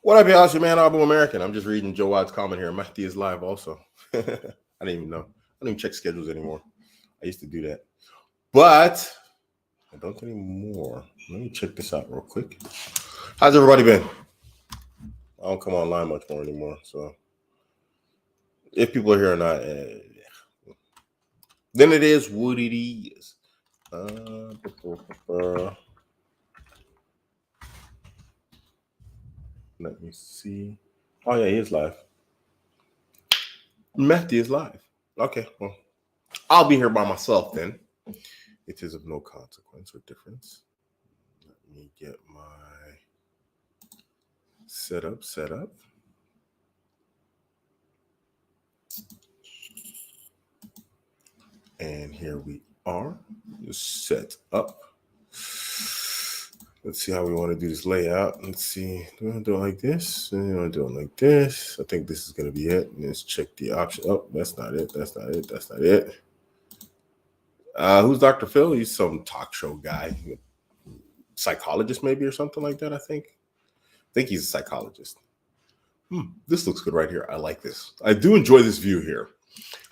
What up, y'all? It's your man, Abuamerican. I'm just reading Joe Watt's comment here. Mahdi is live also. I didn't even know. I don't even check schedules anymore. I used to do that. But I don't anymore. Let me check this out real quick. How's everybody been? I don't come online much more anymore. So if people are here or not, then it is what it is. Let me see. Oh, yeah, he is live. Mahdi is live. Okay, well, I'll be here by myself then. It is of no consequence or difference. Let me get my setup set up. And here we are, just set up. Let's see how we want to do this layout. Let's see. Do I want to do it like this? Do I want to do it like this? I think this is going to be it. Let's check the option. Oh, that's not it. That's not it. That's not it. Who's Dr. Phil? He's some talk show guy. Psychologist maybe or something like that, I think. I think he's a psychologist. This looks good right here. I like this. I do enjoy this view here.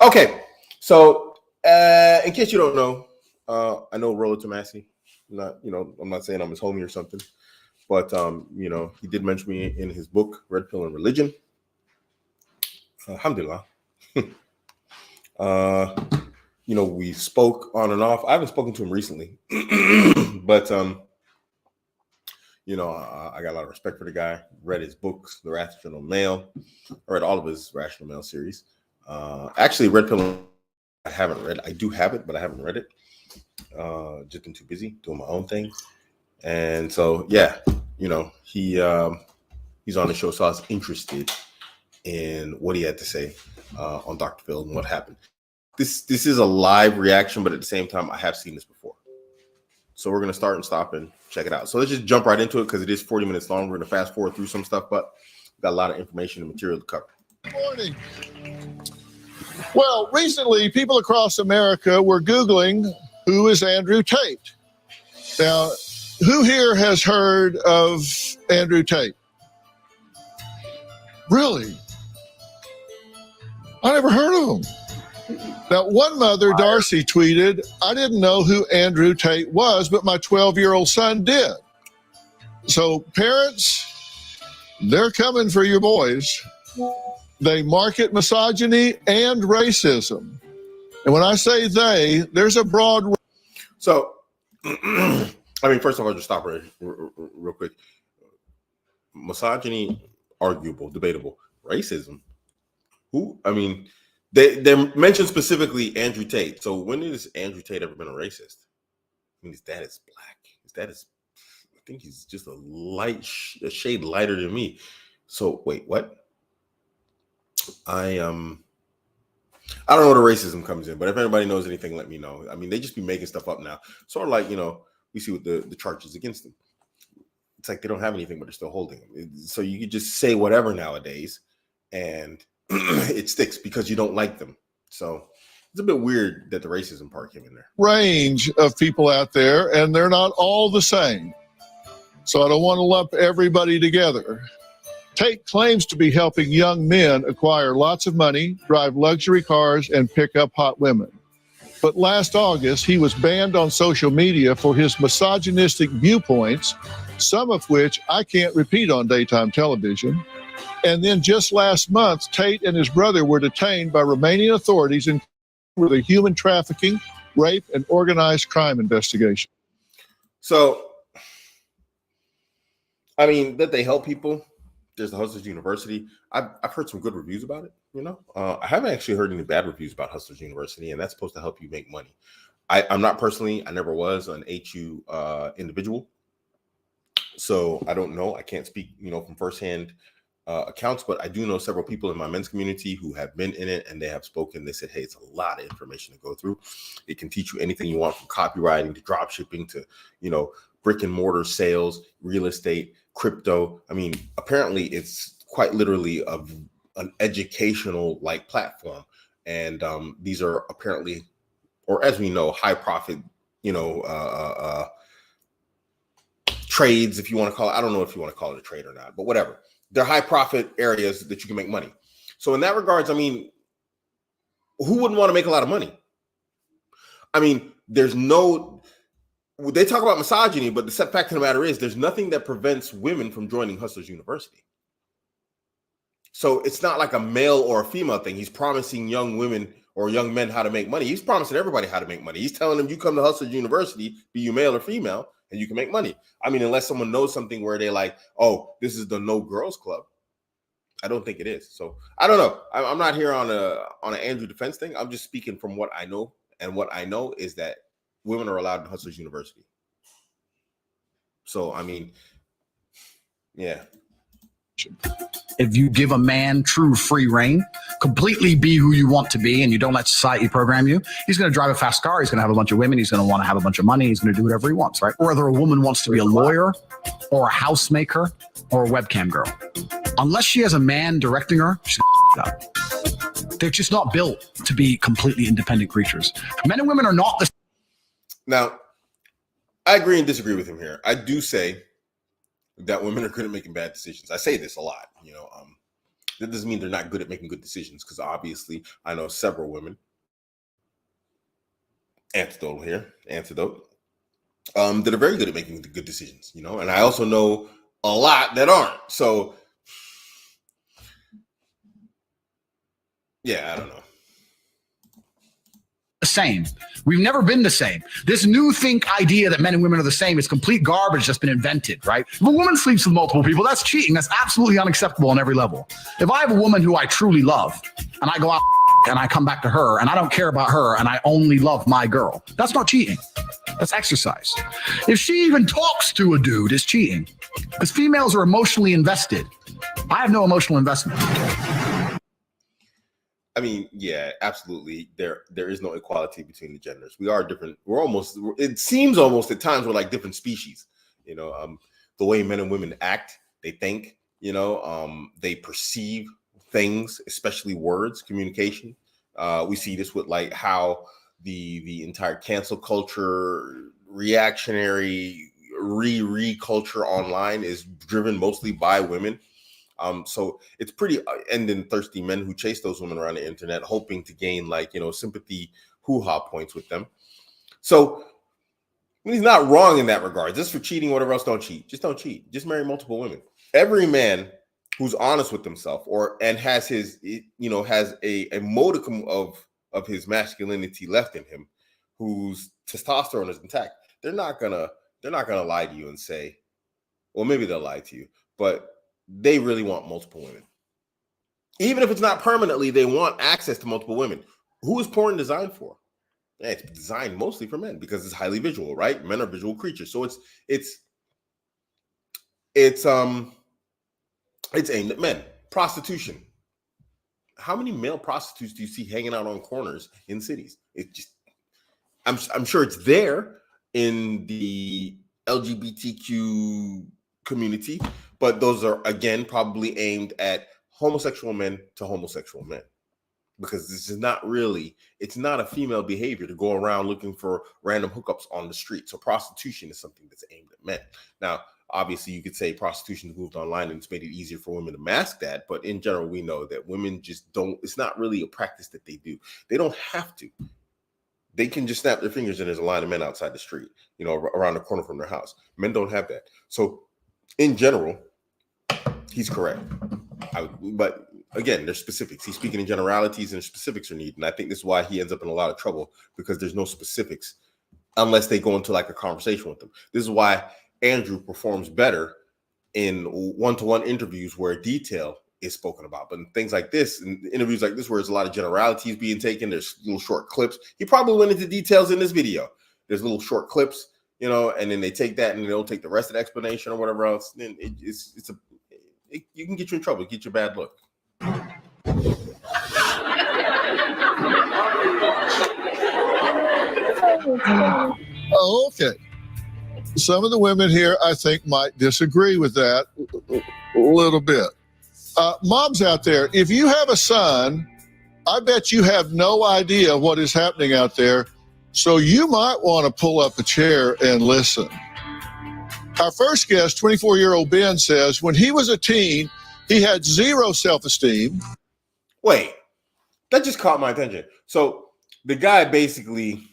Okay, so in case you don't know, I know Rolo Tomasi. Not, I'm not saying I'm his homie or something, but he did mention me in his book, Red Pill and Religion. Alhamdulillah. We spoke on and off. I haven't spoken to him recently, but I got a lot of respect for the guy. Read his books, The Rational Male. I read all of his Rational Male series. Actually, Red Pill, I haven't read. I do have it, but I haven't read it. Just been too busy doing my own thing, and so he's on the show, so I was interested in what he had to say on Dr. Phil and what happened. This is a live reaction, but at the same time, I have seen this before. So we're gonna start and stop and check it out. So let's just jump right into it because it is 40 minutes long. We're gonna fast forward through some stuff, but we've got a lot of information and material to cover. Good morning. Well, recently, people across America were Googling, who is Andrew Tate? Now, who here has heard of Andrew Tate? Really? I never heard of him. Now, one mother, Darcy, tweeted, I didn't know who Andrew Tate was, but my 12-year-old son did. So parents, they're coming for your boys. They market misogyny and racism. And when I say they, there's a broad... So, first of all, just stop real quick. Misogyny, arguable, debatable. Racism, they mentioned specifically Andrew Tate. So when has Andrew Tate ever been a racist? His dad is black. His dad is, I think he's just a shade lighter than me. So wait, what? I don't know where the racism comes in, but if anybody knows anything, let me know. They just be making stuff up now. Sort of like, we see with the charges against them. It's like they don't have anything, but they're still holding them. So you could just say whatever nowadays, and it sticks because you don't like them. So it's a bit weird that the racism part came in there. Range of people out there, and they're not all the same. So I don't want to lump everybody together. Tate claims to be helping young men acquire lots of money, drive luxury cars, and pick up hot women. But last August, he was banned on social media for his misogynistic viewpoints, some of which I can't repeat on daytime television. And then just last month, Tate and his brother were detained by Romanian authorities in with a human trafficking, rape, and organized crime investigation. So, that they help people. There's the Hustlers University. I've heard some good reviews about it. I haven't actually heard any bad reviews about Hustlers University, and that's supposed to help you make money. I'm not personally, I never was an HU individual, so I don't know. I can't speak, from firsthand accounts, but I do know several people in my men's community who have been in it, and they have spoken. They said, hey, it's a lot of information to go through. It can teach you anything you want, from copywriting to drop shipping to, brick and mortar sales, real estate, crypto. Apparently it's quite literally an educational like platform. And these are apparently, or as we know, high profit, trades, if you want to call it. I don't know if you want to call it a trade or not, but whatever. they're high profit areas that you can make money. So in that regards, I mean, who wouldn't want to make a lot of money? I mean, they talk about misogyny, but the fact of the matter is there's nothing that prevents women from joining Hustlers University. So it's not like a male or a female thing. He's promising young women or young men how to make money. He's promising everybody how to make money. He's telling them, you come to Hustlers University, be you male or female, and you can make money. I mean, unless someone knows something where they're like, oh, this is the no girls club. I don't think it is. So I don't know. I'm not here on an Andrew defense thing. I'm just speaking from what I know. And what I know is that women are allowed in Hustlers University. So, I mean, yeah. If you give a man true free reign, completely be who you want to be, and you don't let society program you, he's going to drive a fast car. He's going to have a bunch of women. He's going to want to have a bunch of money. He's going to do whatever he wants, right? Or whether a woman wants to be a lawyer or a housemaker or a webcam girl. Unless she has a man directing her, she's going to up. They're just not built to be completely independent creatures. Men and women are not the. Now, I agree and disagree with him here. I do say that women are good at making bad decisions. I say this a lot, that doesn't mean they're not good at making good decisions, because obviously I know several women, antidote, that are very good at making good decisions, and I also know a lot that aren't. So yeah, I don't know. The same. We've never been the same. This new idea that men and women are the same is complete garbage that's been invented, right? If a woman sleeps with multiple people, that's cheating. That's absolutely unacceptable on every level. If I have a woman who I truly love and I go out and I come back to her and I don't care about her and I only love my girl, that's not cheating. That's exercise. If she even talks to a dude, it's cheating, because females are emotionally invested. I have no emotional investment. I mean, yeah, absolutely. There is no equality between the genders. We are different. It seems almost at times we're like different species. The way men and women act, they think, they perceive things, especially words, communication. We see this with like how the entire cancel culture, reactionary culture online is driven mostly by women. So it's pretty, and then thirsty men who chase those women around the internet, hoping to gain sympathy, hoo-ha points with them. So he's not wrong in that regard. Just for cheating, whatever else, don't cheat. Just don't cheat. Just marry multiple women. Every man who's honest with himself and has his, has a modicum of his masculinity left in him, whose testosterone is intact, they're not gonna lie to you and say, well, maybe they'll lie to you, but they really want multiple women. Even if it's not permanently, they want access to multiple women. Who is porn designed for? Yeah, it's designed mostly for men because it's highly visual, right? Men are visual creatures. So it's aimed at men. Prostitution. How many male prostitutes do you see hanging out on corners in cities? I'm sure it's there in the LGBTQ community, but those are, again, probably aimed at homosexual men to homosexual men, because this is it's not a female behavior to go around looking for random hookups on the street. So prostitution is something that's aimed at men. Now, obviously, you could say prostitution has moved online and it's made it easier for women to mask that. But in general, we know that women just don't, it's not really a practice that they do. They don't have to. They can just snap their fingers and there's a line of men outside the street, around the corner from their house. Men don't have that. So in general, he's correct. But again, there's specifics. He's speaking in generalities and specifics are needed. And I think this is why he ends up in a lot of trouble, because there's no specifics unless they go into like a conversation with them. This is why Andrew performs better in one-to-one interviews where detail is spoken about. But in things like this, in interviews like this, where there's a lot of generalities being taken, there's little short clips. He probably went into details in this video. There's little short clips, and then they take that and they don't take the rest of the explanation or whatever else. Then you can get you in trouble, get you a bad look. Oh, okay. Some of the women here, I think, might disagree with that a little bit. Moms out there, if you have a son, I bet you have no idea what is happening out there, so you might want to pull up a chair and listen. Our first guest, 24-year-old Ben, says when he was a teen, He had zero self-esteem. Wait, that just caught my attention. So the guy basically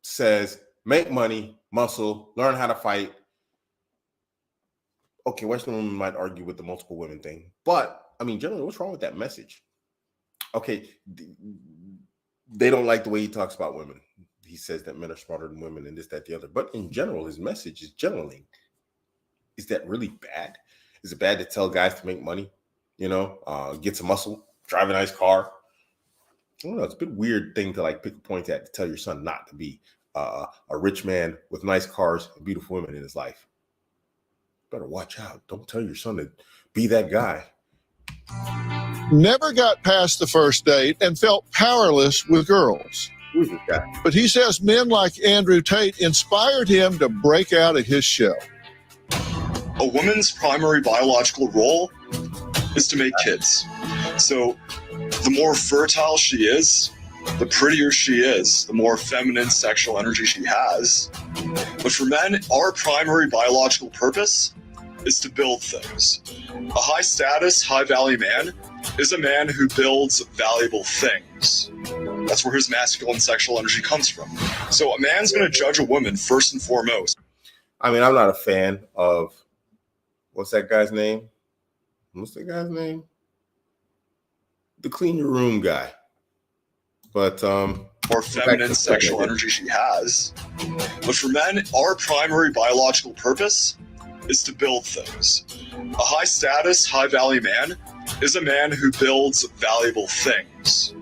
says, make money, muscle, learn how to fight. Okay, Western women might argue with the multiple women thing, but I mean, generally, what's wrong with that message? Okay, they don't like the way he talks about women. He says that men are smarter than women and this, that, the other. But in general, his message is generally, is that really bad? Is it bad to tell guys to make money, get some muscle, drive a nice car? I don't know. It's a bit weird thing to like pick a point at to tell your son not to be a rich man with nice cars and beautiful women in his life. Better watch out. Don't tell your son to be that guy. Never got past the first date and felt powerless with girls. Who's this guy? But he says men like Andrew Tate inspired him to break out of his shell. A woman's primary biological role is to make kids. So the more fertile she is, the prettier she is, the more feminine sexual energy she has. But for men, our primary biological purpose is to build things. A high status, high value man is a man who builds valuable things. That's where his masculine sexual energy comes from. So a man's going to judge a woman first and foremost. I mean, I'm not a fan of, what's that guy's name? The clean your room guy. But more feminine sexual energy she has. But for men, our primary biological purpose is to build things. A high status, high value man is a man who builds valuable things.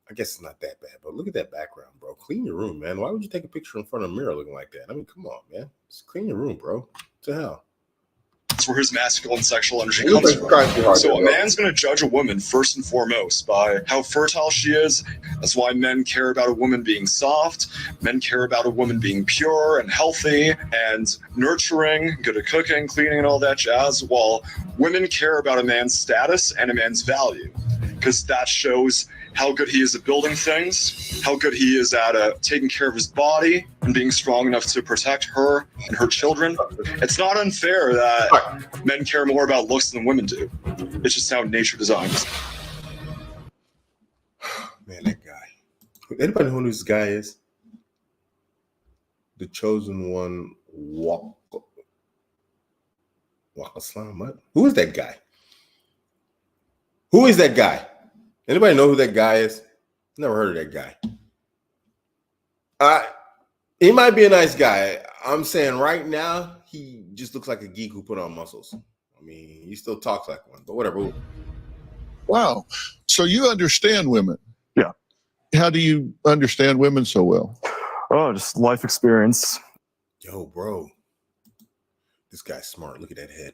I guess it's not that bad, but look at that background, bro. Clean your room, man. Why would you take a picture in front of a mirror looking like that? I mean, come on, man. Just clean your room, bro. What the hell? That's where his masculine sexual energy comes from. So a man's going to judge a woman first and foremost by how fertile she is. That's why men care about a woman being soft. Men care about a woman being pure and healthy and nurturing, good at cooking, cleaning, and all that jazz, while women care about a man's status and a man's value, because that shows how good he is at building things, how good he is at taking care of his body and being strong enough to protect her and her children. It's not unfair that men care more about looks than women do. It's just how nature designs. Man, that guy. Anybody know who this guy is? The chosen one, Wakaslam. What? Who is that guy? Who is that guy? Anybody know who that guy is? Never heard of that guy. He might be a nice guy. I'm saying right now, he just looks like a geek who put on muscles. I mean, he still talks like one, but whatever. Wow. So you understand women? Yeah. How do you understand women so well? Oh, just life experience. Yo, bro. This guy's smart. Look at that head.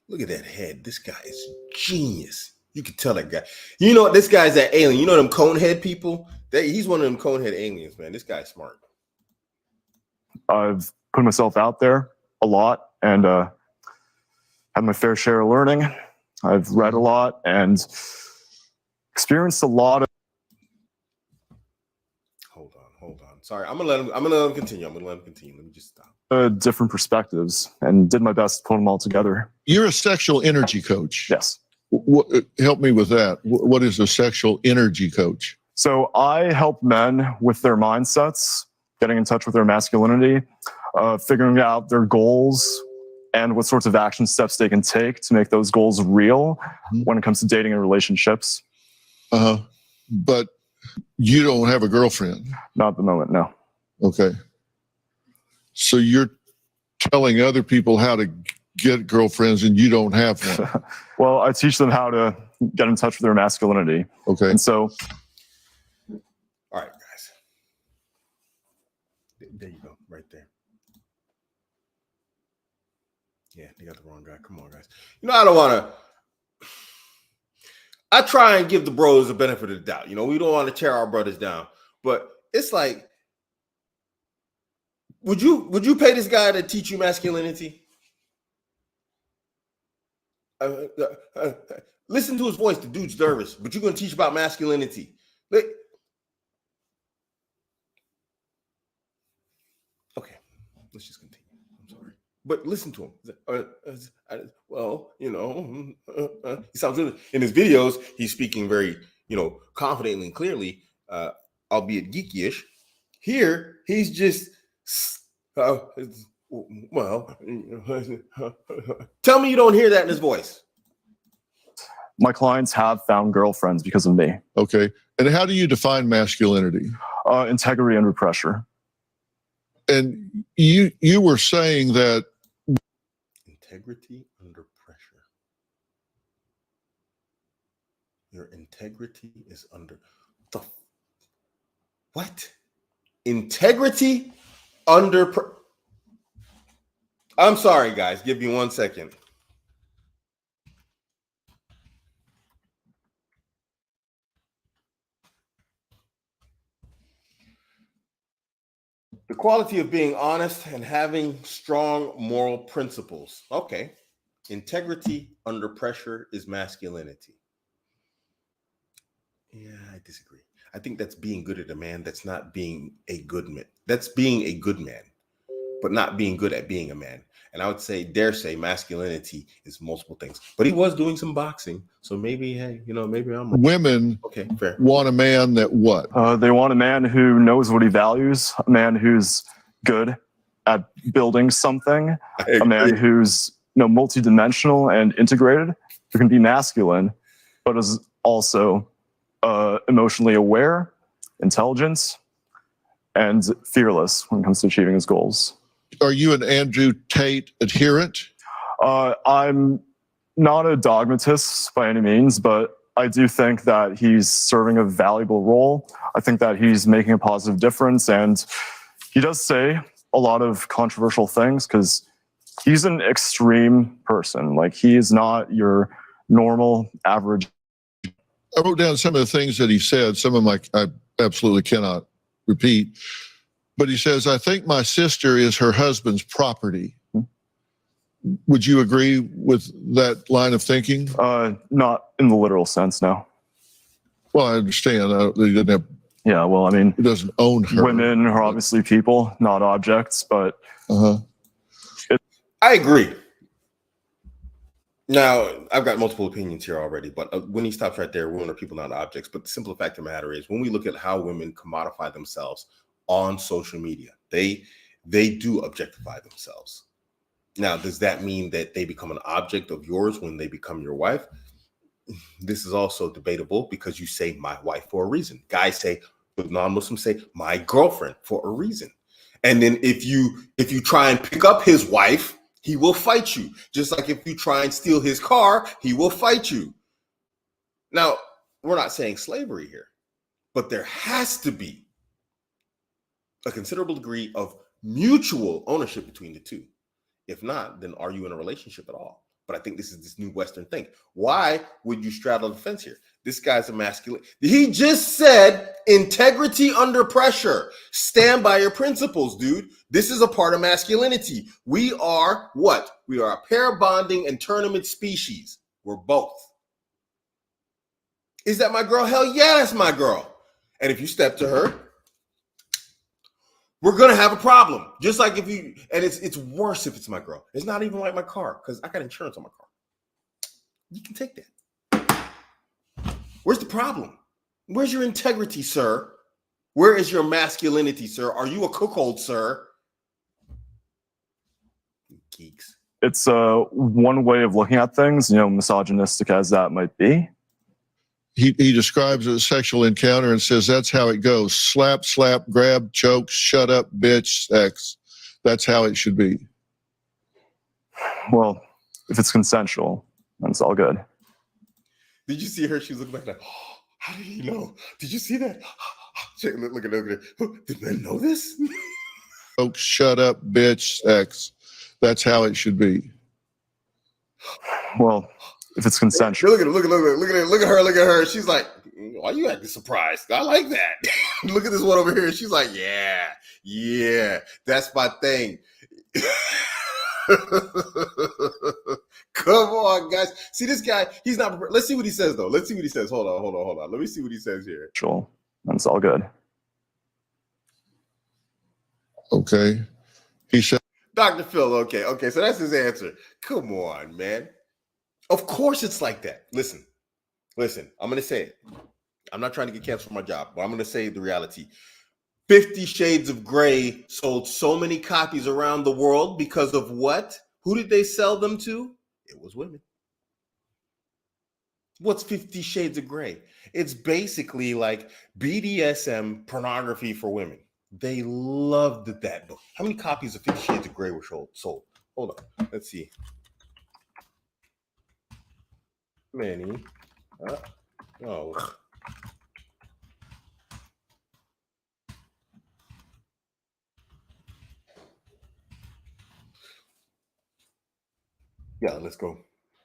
Look at that head. This guy is genius. You can tell that guy. You know, this guy's that alien. You know them conehead people? He's one of them conehead aliens, man. This guy's smart. I've put myself out there a lot and had my fair share of learning. I've read a lot and experienced a lot of. Hold on. Sorry, I'm gonna let him continue. Let me just stop. Different perspectives and did my best to put them all together. You're a sexual energy coach. Yes. Help me with that. What is a sexual energy coach? So I help men with their mindsets, getting in touch with their masculinity, figuring out their goals and what sorts of action steps they can take to make those goals real when it comes to dating and relationships. But you don't have a girlfriend? Not at the moment, no. Okay. So you're telling other people how to get girlfriends and you don't have one? Well, I teach them how to get in touch with their masculinity. Okay. And so. All right, guys. There you go, right there. Yeah, they got the wrong guy. Come on, guys. You know, I don't want to. I try and give the bros the benefit of the doubt. You know, we don't want to tear our brothers down, but it's like, would you pay this guy to teach you masculinity? Listen to his voice. The dude's nervous, but you're going to teach about masculinity. Okay, let's just continue. I'm sorry. But listen to him. Well, he sounds really, in his videos, he's speaking very, confidently and clearly, albeit geeky-ish. Here, he's just, well, tell me you don't hear that in his voice. My clients have found girlfriends because of me. Okay. And how do you define masculinity? Integrity under pressure. And you were saying that integrity under pressure. Your integrity is under the what? Integrity under I'm sorry, guys. Give me 1 second. The quality of being honest and having strong moral principles. Okay. Integrity under pressure is masculinity. Yeah, I disagree. I think that's being good at a man. That's not being a good man. That's being a good man, but not being good at being a man. And I would dare say masculinity is multiple things. But he was doing some boxing. So maybe, hey, maybe I'm wrong. Women fair. Want a man that what? They want a man who knows what he values, a man who's good at building something, a man who's multidimensional and integrated, who can be masculine, but is also emotionally aware, intelligent, and fearless when it comes to achieving his goals. Are you an Andrew Tate adherent? I'm not a dogmatist by any means, but I do think that he's serving a valuable role. I think that he's making a positive difference, and he does say a lot of controversial things because he's an extreme person. Like, he is not your normal, average. I wrote down some of the things that he said. Some of them I absolutely cannot repeat. But he says, I think my sister is her husband's property. Would you agree with that line of thinking? Not in the literal sense, no. Well, I understand. He doesn't have. Yeah, well, I mean, he doesn't own her. Women are obviously people, not objects, but. I agree. Now, I've got multiple opinions here already, but when he stops right there, women are people, not objects. But the simple fact of the matter is, when we look at how women commodify themselves on social media, they do objectify themselves. Now, does that mean that they become an object of yours when they become your wife? This is also debatable because you say my wife for a reason. Guys say, with non-Muslims say my girlfriend for a reason. And then if you try and pick up his wife, he will fight you. Just like if you try and steal his car, he will fight you. Now, we're not saying slavery here, but there has to be a considerable degree of mutual ownership between the two. If not, then are you in a relationship at all? But I think this is this new Western thing. Why would you straddle the fence here? This guy's a masculine. He just said integrity under pressure. Stand by your principles, dude. This is a part of masculinity. We are what? We are a pair bonding and tournament species. We're both. Is that my girl? Hell yeah, that's my girl. And if you step to her, we're gonna have a problem. Just like if you, and it's worse if it's my girl. It's not even like my car because I got insurance on my car. You can take that. Where's the problem? Where's your integrity, sir? Where is your masculinity, sir? Are you a cuckold, sir? Geeks. It's one way of looking at things, misogynistic as that might be. He describes a sexual encounter and says that's how it goes. Slap, slap, grab, choke, shut up, bitch, sex. That's how it should be. Well, if it's consensual, then it's all good. Did you see her? She was looking back like, oh, how did he know? Did you see that? Look at her. Did men know this? Choke, shut up, bitch, sex. That's how it should be. Well, if it's consensual. Look at her. She's like, why you acting surprised? I like that. Look at this one over here. She's like, yeah, that's my thing. Come on, guys. See this guy, he's not prepared. Let's see what he says, though. Let's see what he says. Hold on. Let me see what he says here. Sure. That's all good. Okay. He said, Dr. Phil, okay, so that's his answer. Come on, man. Of course it's like that. Listen, I'm going to say it. I'm not trying to get canceled for my job, but I'm going to say the reality. 50 Shades of Grey sold so many copies around the world because of what? Who did they sell them to? It was women. What's 50 Shades of Grey? It's basically like BDSM pornography for women. They loved that book. How many copies of 50 Shades of Grey were sold? Hold on. Let's see. Many. Oh. Yeah, let's go.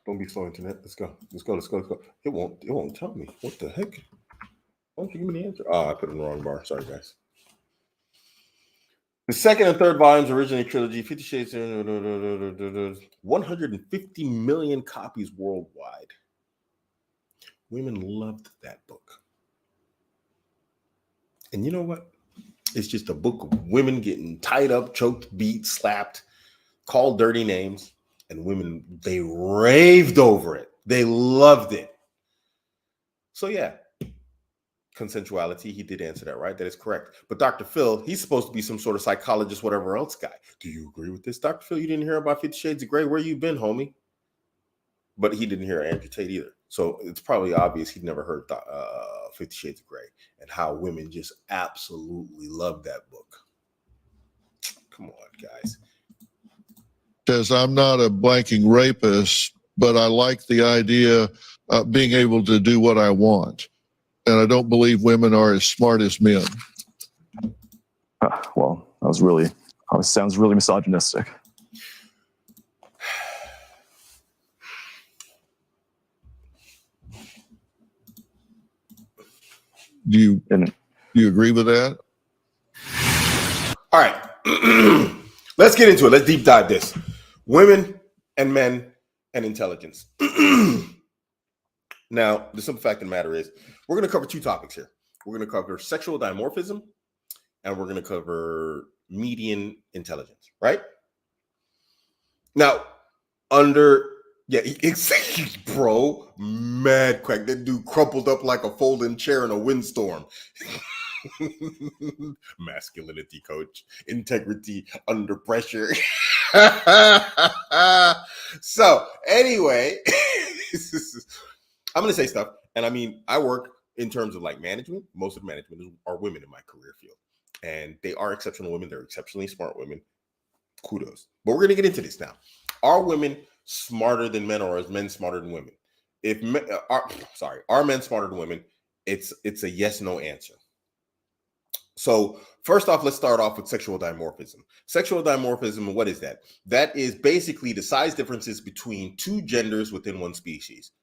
Don't be slow, internet. Let's go. It won't tell me. What the heck? Why don't you give me the answer? Oh, I put it in the wrong bar. Sorry, guys. The second and third volumes, originally trilogy, 50 Shades, 150 million copies worldwide. Women loved that book. And you know what? It's just a book of women getting tied up, choked, beat, slapped, called dirty names. And women, they raved over it. They loved it. So yeah, consensuality, he did answer that, right? That is correct. But Dr. Phil, he's supposed to be some sort of psychologist, whatever else guy. Do you agree with this? Dr. Phil, you didn't hear about 50 Shades of Grey? Where you been, homie? But he didn't hear Andrew Tate either. So it's probably obvious he'd never heard 50 Shades of Grey and how women just absolutely love that book. Come on, guys. Says, I'm not a blanking rapist, but I like the idea of being able to do what I want. And I don't believe women are as smart as men. Well, sounds really misogynistic. Do you agree with that? All right. Let's get into it. Let's deep dive this. Women and men and intelligence. Now, the simple fact of the matter is, we're going to cover two topics here. We're going to cover sexual dimorphism, and we're going to cover median intelligence, right? Now, bro, mad crack. That dude crumpled up like a folding chair in a windstorm. Masculinity, coach. Integrity under pressure. So, anyway, I'm going to say stuff. And I mean, I work in terms of like management. Most of management are women in my career field. And they are exceptional women. They're exceptionally smart women. Kudos. But we're going to get into this now. Are women smarter than men, or is men smarter than women? Are men smarter than women? It's a yes/no answer. So first off, let's start off with sexual dimorphism. Sexual dimorphism, what is that? That is basically the size differences between two genders within one species,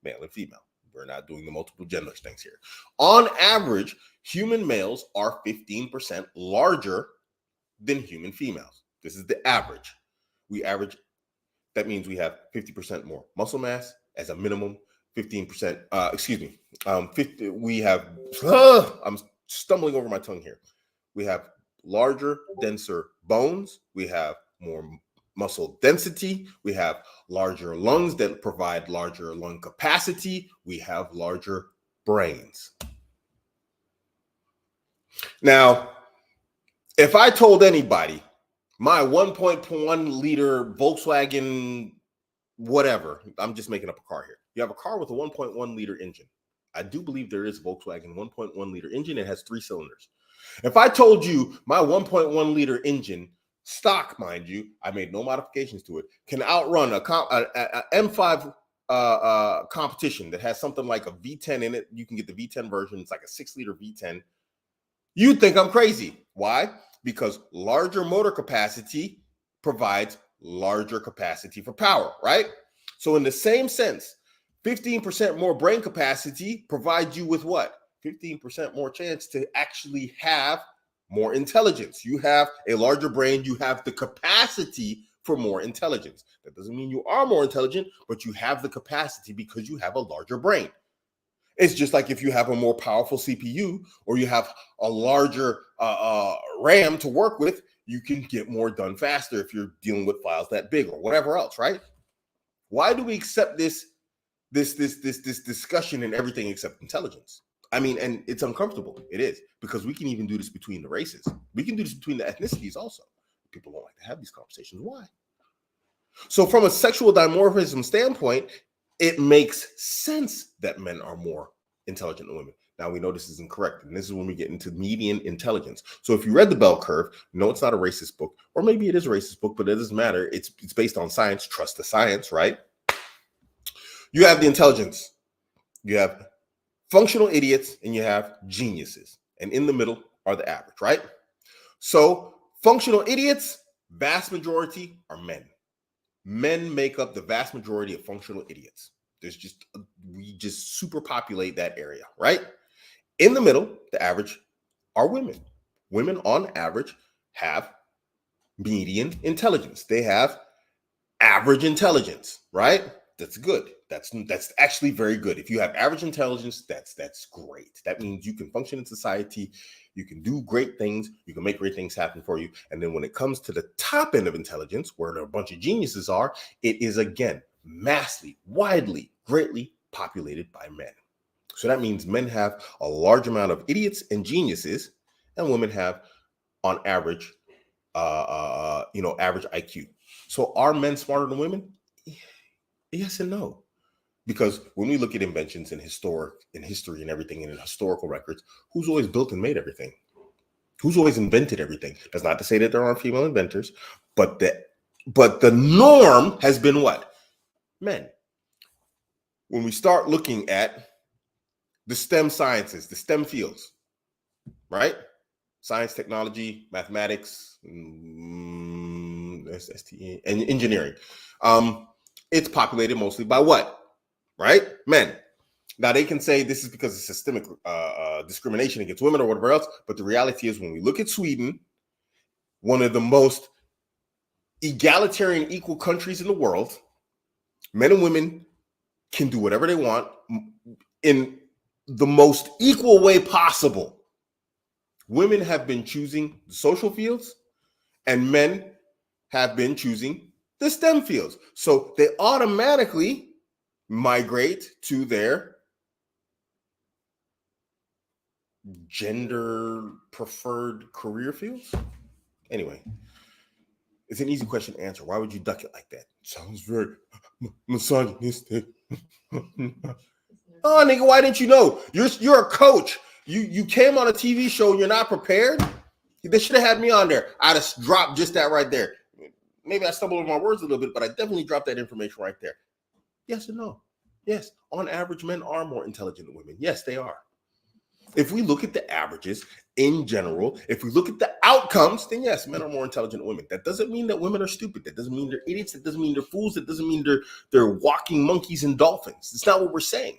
male and female. We're not doing the multiple gender things here. On average, human males are 15% larger than human females. This is the average. That means we have 50% more muscle mass as a minimum, 15%, I'm stumbling over my tongue here. We have larger, denser bones. We have more muscle density. We have larger lungs that provide larger lung capacity. We have larger brains. Now, if I told anybody my 1.1 liter Volkswagen, whatever, I'm just making up a car here. You have a car with a 1.1 liter engine. I do believe there is a Volkswagen 1.1 liter engine. It has 3 cylinders. If I told you my 1.1 liter engine, stock, mind you, I made no modifications to it, can outrun a M5 competition that has something like a V10 in it. You can get the V10 version. It's like a 6 liter V10. You'd think I'm crazy. Why? Because larger motor capacity provides larger capacity for power, right? So in the same sense, 15% more brain capacity provides you with what? 15% more chance to actually have more intelligence. You have a larger brain. You have the capacity for more intelligence. That doesn't mean you are more intelligent, but you have the capacity because you have a larger brain. It's just like if you have a more powerful CPU or you have a larger RAM to work with, you can get more done faster if you're dealing with files that big or whatever else, right? Why do we accept this discussion in everything except intelligence? I mean, and it's uncomfortable. It is, because we can even do this between the races. We can do this between the ethnicities also. People don't like to have these conversations. Why? So from a sexual dimorphism standpoint, it makes sense that men are more intelligent than women. Now we know this is incorrect, and this is when we get into median intelligence. So if you read the bell curve, no, it's not a racist book, or maybe it is a racist book, but it doesn't matter. It's based on science. Trust the science, right? You have the intelligence, you have functional idiots, and you have geniuses, and in the middle are the average, right? So functional idiots, vast majority are men. Men make up the vast majority of functional idiots. We just superpopulate that area, right? In the middle, the average are women. Women on average have median intelligence. They have average intelligence, right? That's good. That's actually very good. If you have average intelligence, that's great. That means you can function in society, you can do great things, you can make great things happen for you. And then when it comes to the top end of intelligence, where a bunch of geniuses are, it is again massively, widely, greatly populated by men. So that means men have a large amount of idiots and geniuses, and women have, on average, average IQ. So are men smarter than women? Yes and no. Because when we look at inventions in history and everything in historical records, who's always built and made everything? Who's always invented everything? That's not to say that there aren't female inventors, but the norm has been what? Men. When we start looking at the STEM sciences, the STEM fields, right? Science, technology, mathematics, and engineering. It's populated mostly by what? Right? Men. Now they can say this is because of systemic discrimination against women or whatever else, but the reality is when we look at Sweden, one of the most egalitarian, equal countries in the world, men and women can do whatever they want in the most equal way possible. Women have been choosing the social fields, and men have been choosing the STEM fields. So they automatically migrate to their gender preferred career fields. Anyway, it's an easy question to answer. Why would you duck it like that? Sounds very misogynistic. Oh, nigga, why didn't you know? You're a coach. You came on a TV show and you're not prepared. They should have had me on there. I'd have dropped just that right there. Maybe I stumbled over my words a little bit, but I definitely dropped that information right there. Yes or no? Yes. On average, men are more intelligent than women. Yes, they are. If we look at the averages in general, if we look at the outcomes, then yes, men are more intelligent than women. That doesn't mean that women are stupid. That doesn't mean they're idiots. That doesn't mean they're fools. That doesn't mean they're walking monkeys and dolphins. It's not what we're saying.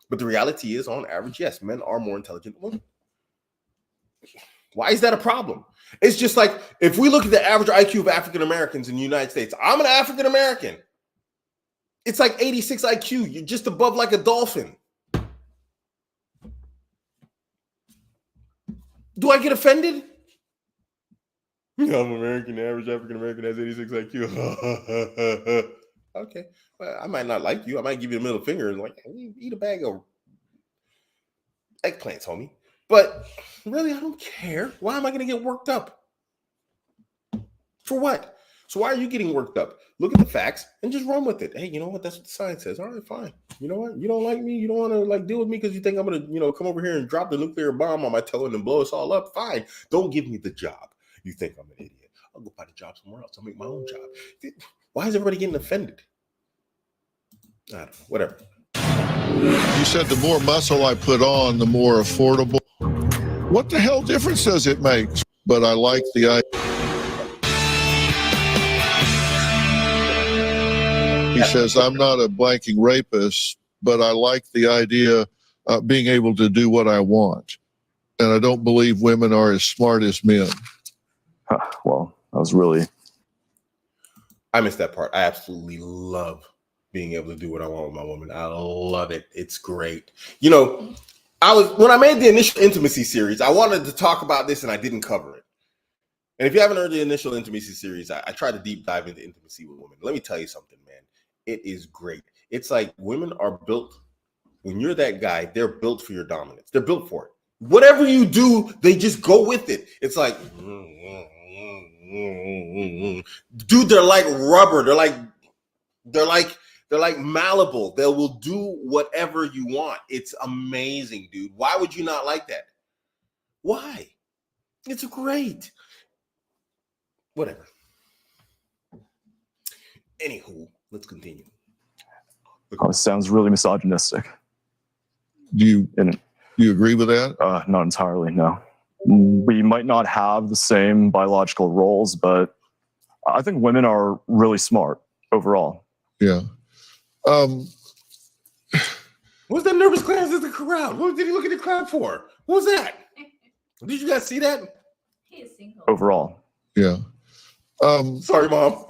But the reality is, on average, yes, men are more intelligent than women. Why is that a problem? It's just like if we look at the average IQ of African Americans in the United States, I'm an African American. It's like 86 IQ. You're just above like a dolphin. Do I get offended? I'm American. The average African American has 86 IQ. Okay. Well, I might not like you. I might give you a middle finger and like, eat a bag of eggplants, homie. But really, I don't care. Why am I going to get worked up? For what? So why are you getting worked up? Look at the facts and just run with it. Hey, you know what? That's what the science says. All right, fine. You know what? You don't like me. You don't want to like deal with me because you think I'm going to, come over here and drop the nuclear bomb on my toe and then blow us all up. Fine. Don't give me the job. You think I'm an idiot. I'll go find a job somewhere else. I'll make my own job. Why is everybody getting offended? I don't know. Whatever. You said the more muscle I put on, the more affordable. What the hell difference does it make? But I like the idea. He says, I'm not a blanking rapist, but I like the idea of being able to do what I want. And I don't believe women are as smart as men. Well, that was really... I missed that part. I absolutely love being able to do what I want with my woman. I love it. It's great. When I made the initial intimacy series, I wanted to talk about this and I didn't cover it. And if you haven't heard the initial intimacy series, I try to deep dive into intimacy with women. Let me tell you something, man. It is great. It's like women are built, when you're that guy, they're built for your dominance. They're built for it. Whatever you do, they just go with it. It's like, dude, they're like rubber. They're like malleable. They will do whatever you want. It's amazing, dude. Why would you not like that? Why? It's great. Whatever. Anywho, let's continue. Oh, it sounds really misogynistic. Do you agree with that? Not entirely, no. We might not have the same biological roles, but I think women are really smart overall. Yeah. What's that nervous glance at the crowd? What did he look at the crowd for? What was that? Did you guys see that? He is single. Overall. Yeah. Sorry, Mom.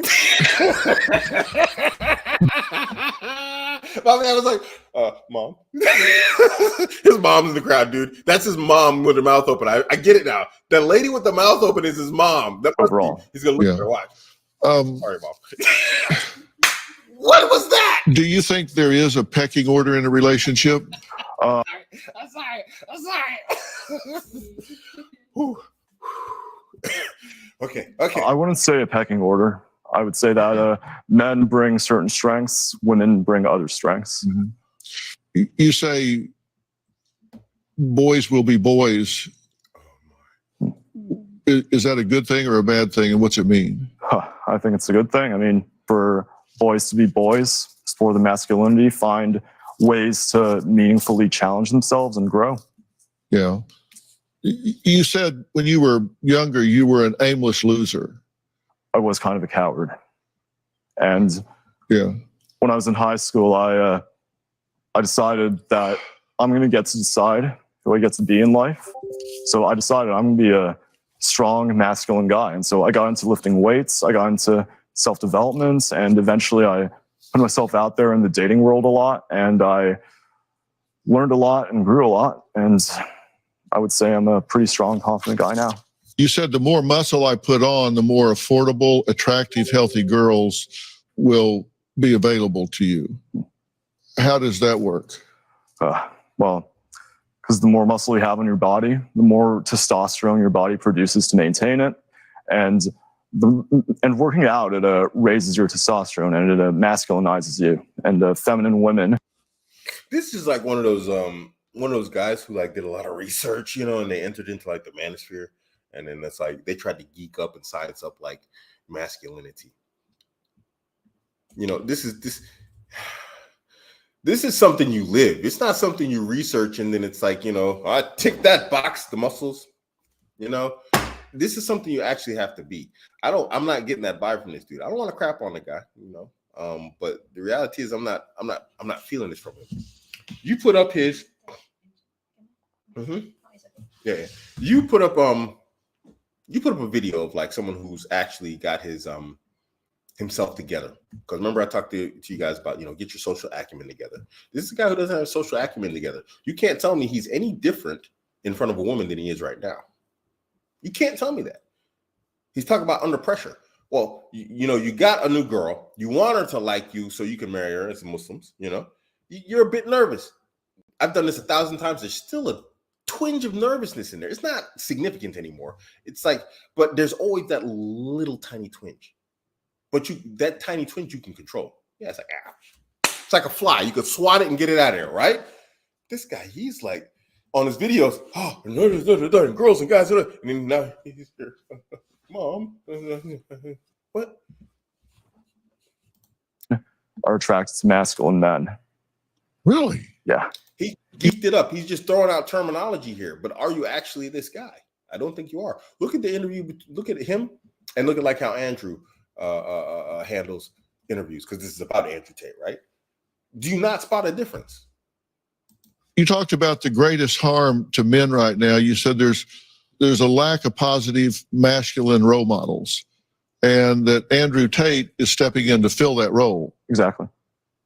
My man was like, Mom. His mom's in the crowd, dude. That's his mom with her mouth open. I get it now. The lady with the mouth open is his mom. Overall. He's going to look Yeah. at her watch. Sorry, Mom. What was that? Do you think there is a pecking order in a relationship? I'm sorry. Okay. I wouldn't say a pecking order. I would say that men bring certain strengths, women bring other strengths. Mm-hmm. You say boys will be boys. Is that a good thing or a bad thing? And what's it mean? I think it's a good thing. I mean, for boys to be boys, explore the masculinity, find ways to meaningfully challenge themselves and grow. Yeah. You said when you were younger, you were an aimless loser. I was kind of a coward. And yeah, when I was in high school, I decided that I'm going to get to decide who I get to be in life. So I decided I'm going to be a strong, masculine guy. And so I got into lifting weights. I got into self-development. And eventually I put myself out there in the dating world a lot. And I learned a lot and grew a lot. And I would say I'm a pretty strong, confident guy now. You said the more muscle I put on, the more affordable, attractive, healthy girls will be available to you. How does that work? Well, because the more muscle you have on your body, the more testosterone your body produces to maintain it. And working out, it raises your testosterone and it masculinizes you. And feminine women. This is like one of those guys who like did a lot of research, and they entered into like the manosphere. And then that's like they tried to geek up and science up like masculinity. This is something you live. It's not something you research and then it's like, I tick that box, the muscles. This is something you actually have to be. I'm not getting that vibe from this dude. I don't want to crap on the guy, but the reality is I'm not feeling this from him. You put up his yeah. You put up a video of like someone who's actually got his himself together. Because remember I talked to you guys about, get your social acumen together. This is a guy who doesn't have social acumen together. You can't tell me he's any different in front of a woman than he is right now. You can't tell me that. He's talking about under pressure. Well, you got a new girl. You want her to like you so you can marry her as Muslims, You're a bit nervous. I've done this 1,000 times. There's still a twinge of nervousness in there. It's not significant anymore. It's like, but there's always that little tiny twinge. But that tiny twinge you can control. Yeah, it's like, it's like a fly. You could swat it and get it out of there, right? This guy, he's like on his videos, girls and guys, and then now he's here. Mom, what? Are attracted to masculine men. Really? Yeah. He geeked it up. He's just throwing out terminology here. But are you actually this guy? I don't think you are. Look at the interview. Look at him and look at like how Andrew handles interviews, because this is about Andrew Tate, right? Do you not spot a difference? You talked about the greatest harm to men right now. You said there's a lack of positive masculine role models, and that Andrew Tate is stepping in to fill that role. Exactly.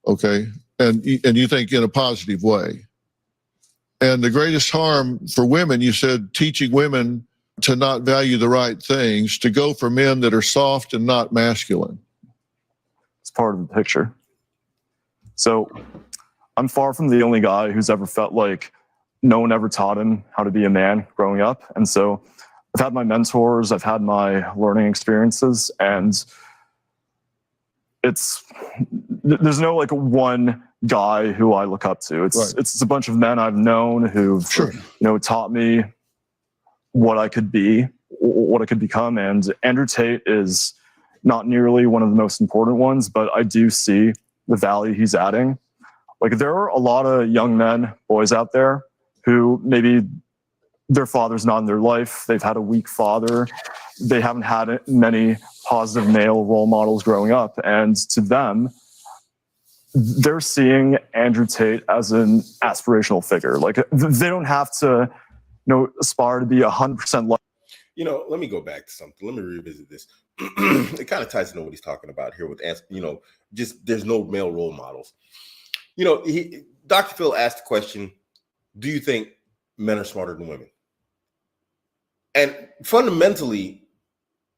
Okay. And you think in a positive way. And the greatest harm for women, you said teaching women to not value the right things, to go for men that are soft and not masculine. It's part of the picture. So I'm far from the only guy who's ever felt like no one ever taught him how to be a man growing up. And so I've had my mentors, I've had my learning experiences, and there's no like one guy who I look up to. It's a bunch of men I've known who've taught me what I could be, what I could become. And Andrew Tate is not nearly one of the most important ones, but I do see the value he's adding. Like, there are a lot of young men, boys out there who maybe their father's not in their life. They've had a weak father. They haven't had many positive male role models growing up. And to them, they're seeing Andrew Tate as an aspirational figure. Like, they don't have to, aspire to be 100% like. Let me go back to something. Let me revisit this. It kind of ties into what he's talking about here with, just there's no male role models. Dr. Phil asked the question, do you think men are smarter than women? And fundamentally,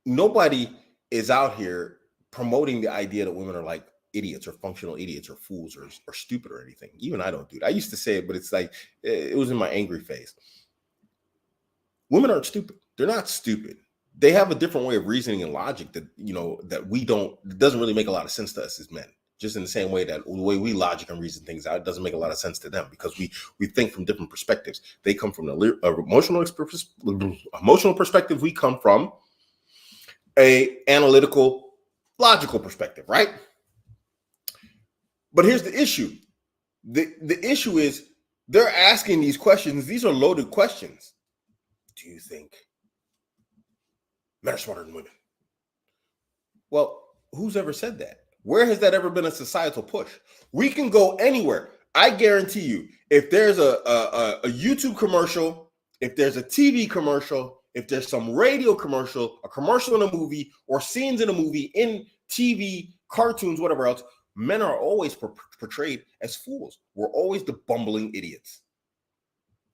nobody is out here promoting the idea that women are like idiots or functional idiots or fools or stupid or anything. Even I don't do it. I used to say it, but it's like, it was in my angry phase. Women aren't stupid. They're not stupid. They have a different way of reasoning and logic that, that we don't, it doesn't really make a lot of sense to us as men. Just in the same way that the way we logic and reason things out, it doesn't make a lot of sense to them because we think from different perspectives. They come from the emotional perspective. We come from a analytical, logical perspective, right? But here's the issue. The issue is they're asking these questions. These are loaded questions. Do you think men are smarter than women? Well, who's ever said that? Where has that ever been a societal push? We can go anywhere. I guarantee you, if there's a YouTube commercial, if there's a TV commercial, if there's some radio commercial, a commercial in a movie, or scenes in a movie, in TV, cartoons, whatever else, men are always portrayed as fools. We're always the bumbling idiots.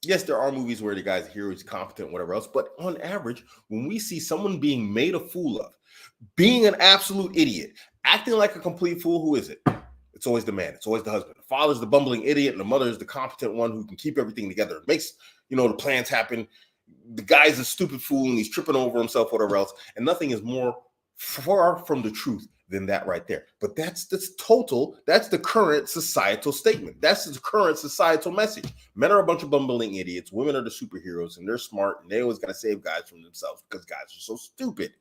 Yes, there are movies where the guy's a hero, he's competent, whatever else, but on average, when we see someone being made a fool of, being an absolute idiot, acting like a complete fool, who is it? It's always the man. It's always the husband. The father's the bumbling idiot, and the mother is the competent one who can keep everything together. It makes, the plans happen. The guy's a stupid fool, and he's tripping over himself, whatever else, and nothing is more far from the truth than that right there. But that's the current societal statement. That's the current societal message. Men are a bunch of bumbling idiots. Women are the superheroes, and they're smart, and they always got to save guys from themselves because guys are so stupid.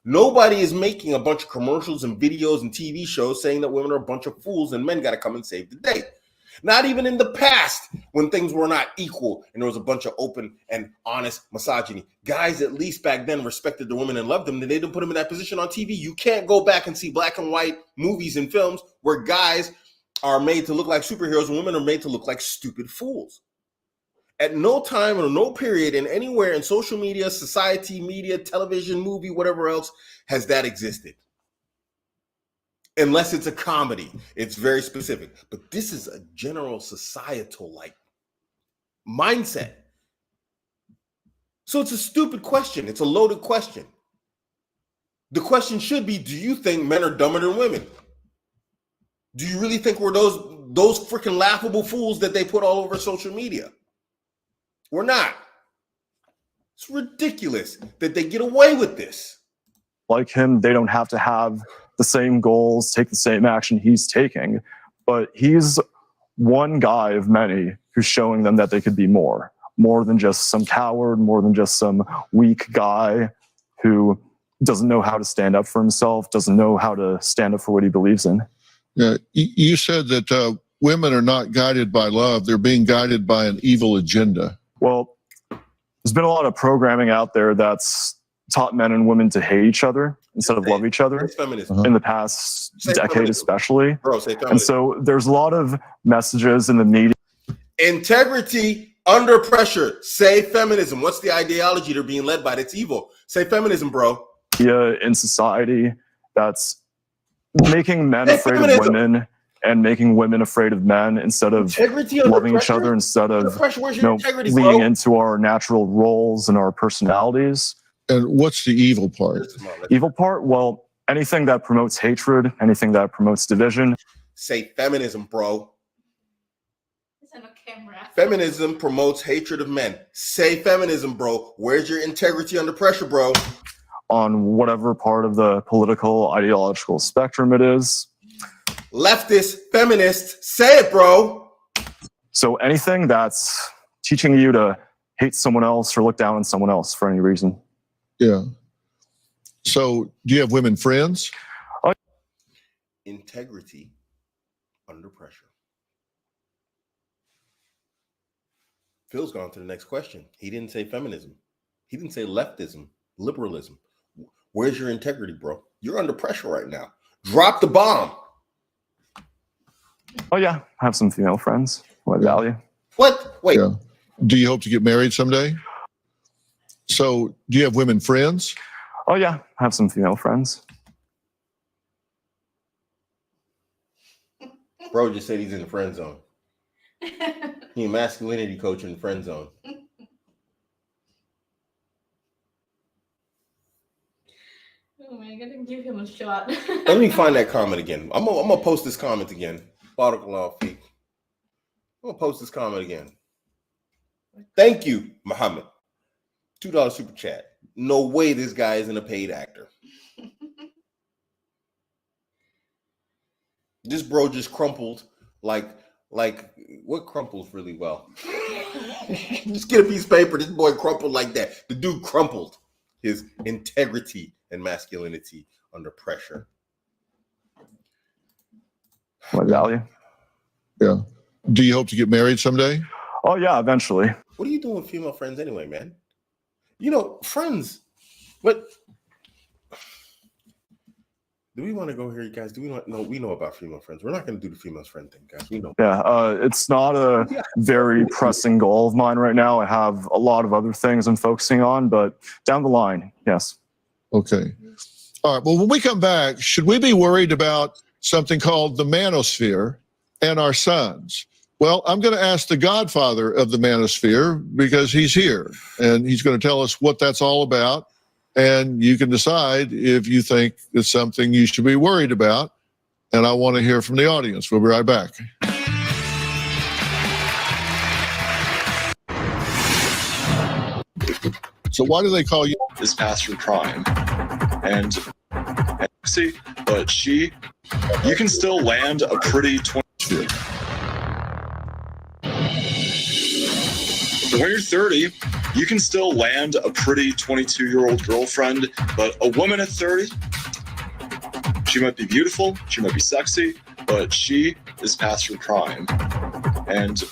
Nobody is making a bunch of commercials and videos and TV shows saying that women are a bunch of fools and men got to come and save the day. Not even in the past when things were not equal and there was a bunch of open and honest misogyny. Guys, at least back then, respected the women and loved them. They didn't put them in that position on TV. You can't go back and see black and white movies and films where guys are made to look like superheroes and women are made to look like stupid fools. At no time or no period in anywhere in social media, society, media, television, movie, whatever else, has that existed. Unless it's a comedy, it's very specific. But this is a general societal mindset. So it's a stupid question. It's a loaded question. The question should be, do you think men are dumber than women? Do you really think we're those freaking laughable fools that they put all over social media? We're not. It's ridiculous that they get away with this. Like him, they don't have to have the same goals, take the same action he's taking, but he's one guy of many who's showing them that they could be more than just some coward, more than just some weak guy who doesn't know how to stand up for himself, doesn't know how to stand up for what he believes in. Yeah, you said that women are not guided by love. They're being guided by an evil agenda. Well, there's been a lot of programming out there that's taught men and women to hate each other instead of love each other in the past decade especially. Bro, say feminism. And so there's a lot of messages in the media. Integrity under pressure. Say feminism. What's the ideology they're being led by? That's evil. Say feminism, bro. In society that's making men afraid of women. and making women afraid of men instead of Integrity under loving each pressure? other, instead Under of pressure, where's your integrity, leaning bro? into our natural roles and our personalities. And what's the evil part? Evil part? Well, anything that promotes hatred, anything that promotes division. Say feminism, bro. It's on a camera. Feminism promotes hatred of men. Say feminism, bro. Where's your integrity under pressure, bro? On whatever part of the political ideological spectrum it is. Leftist, feminist, say it, bro. So anything that's teaching you to hate someone else or look down on someone else for any reason. Yeah. So do you have women friends? Integrity under pressure. Phil's gone to the next question. He didn't say feminism. He didn't say leftism, liberalism. Where's your integrity, bro? You're under pressure right now. Drop the bomb. Oh yeah, I have some female friends who I value. What? Wait. Yeah. Do you hope to get married someday? So do you have women friends? Oh yeah, I have some female friends. Bro just said he's in the friend zone. He a masculinity coach in the friend zone. Oh my, I gotta give him a shot. Let me find that comment again. I'm gonna post this comment again. Barakallahu feek. I'm gonna post this comment again. Thank you, Muhammad. $2 super chat. No way this guy isn't a paid actor. This bro just crumpled like what crumples really well? Just get a piece of paper. This boy crumpled like that. The dude crumpled his integrity and masculinity under pressure. What value? Yeah. Do you hope to get married someday? Oh yeah, eventually. What are you doing with female friends anyway, man? You know, friends. But do we want to go here, guys? Do we want? No, we know about female friends. We're not going to do the female friend thing, guys. We know. Yeah, it's not a very pressing goal of mine right now. I have a lot of other things I'm focusing on, but down the line, yes. Okay. All right. Well, when we come back, should we be worried about something called the manosphere and our sons? Well, I'm going to ask the godfather of the manosphere because he's here and he's going to tell us what that's all about. And you can decide if you think it's something you should be worried about. And I want to hear from the audience. We'll be right back. So why do they call you? Is past her prime. And see, but you can still land a pretty 20. When you're 30, you can still land a pretty 22-year-old girlfriend, but a woman at 30, she might be beautiful, she might be sexy, but she is past her prime. And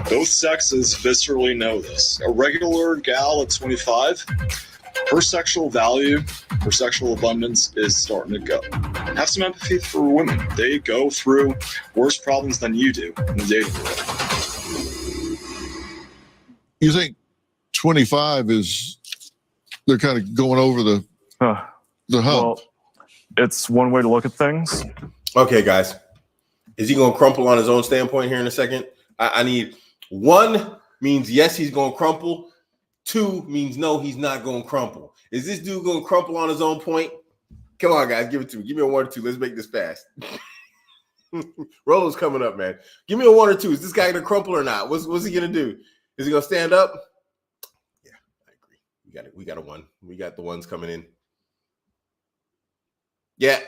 both sexes viscerally know this. A regular gal at 25, her sexual value, her sexual abundance is starting to go. Have some empathy for women. They go through worse problems than you do in the dating world. You think 25 is, they're kind of going over the hump? Well, it's one way to look at things. Okay, guys. Is he going to crumple on his own standpoint here in a second? I need 1 means yes, he's going to crumple. 2 means no, he's not going to crumple. Is this dude going to crumple on his own point? Come on, guys. Give it to me. Give me a 1 or 2. Let's make this fast. Rolo's coming up, man. Give me a 1 or 2. Is this guy going to crumple or not? What's he going to do? Is he going to stand up? Yeah, I agree. We got a 1. We got the ones coming in. Yeah.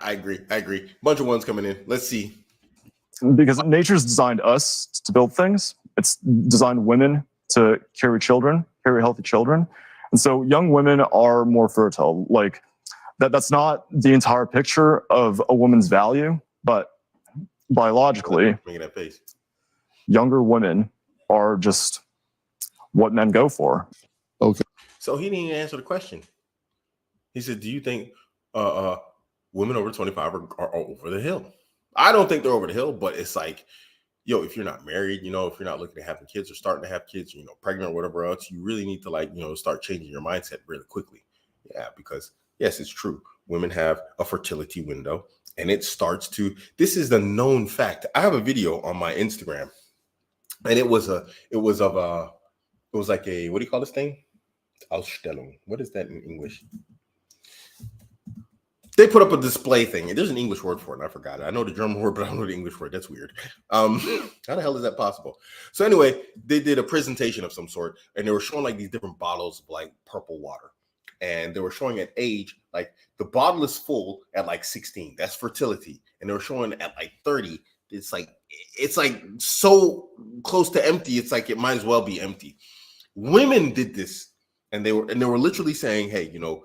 I agree. Bunch of 1s coming in. Let's see. Because nature's designed us to build things. It's designed women to carry healthy children. And so young women are more fertile. Like that's not the entire picture of a woman's value, but biologically, Making that face. Younger women are just what men go for. Okay. So he didn't even answer the question. He said, do you think women over 25 are over the hill? I don't think they're over the hill, but it's like, yo, if you're not married, if you're not looking at having kids or starting to have kids, pregnant or whatever else, you really need to start changing your mindset really quickly. Yeah, because yes, it's true. women have a fertility window, and it starts to, this is the known fact. I have a video on my Instagram, and it was like a, what do you call this thing? Ausstellung. What is that in English? They put up a display thing. There's an English word for it, and I forgot it. I know the German word, but I don't know the English word. That's weird. How the hell is that possible? So anyway, they did a presentation of some sort, and they were showing like these different bottles of like purple water. And they were showing at age, like the bottle is full at like 16. That's fertility. And they were showing at like 30. It's like so close to empty. It's like it might as well be empty. Women did this, and they were literally saying, hey, you know,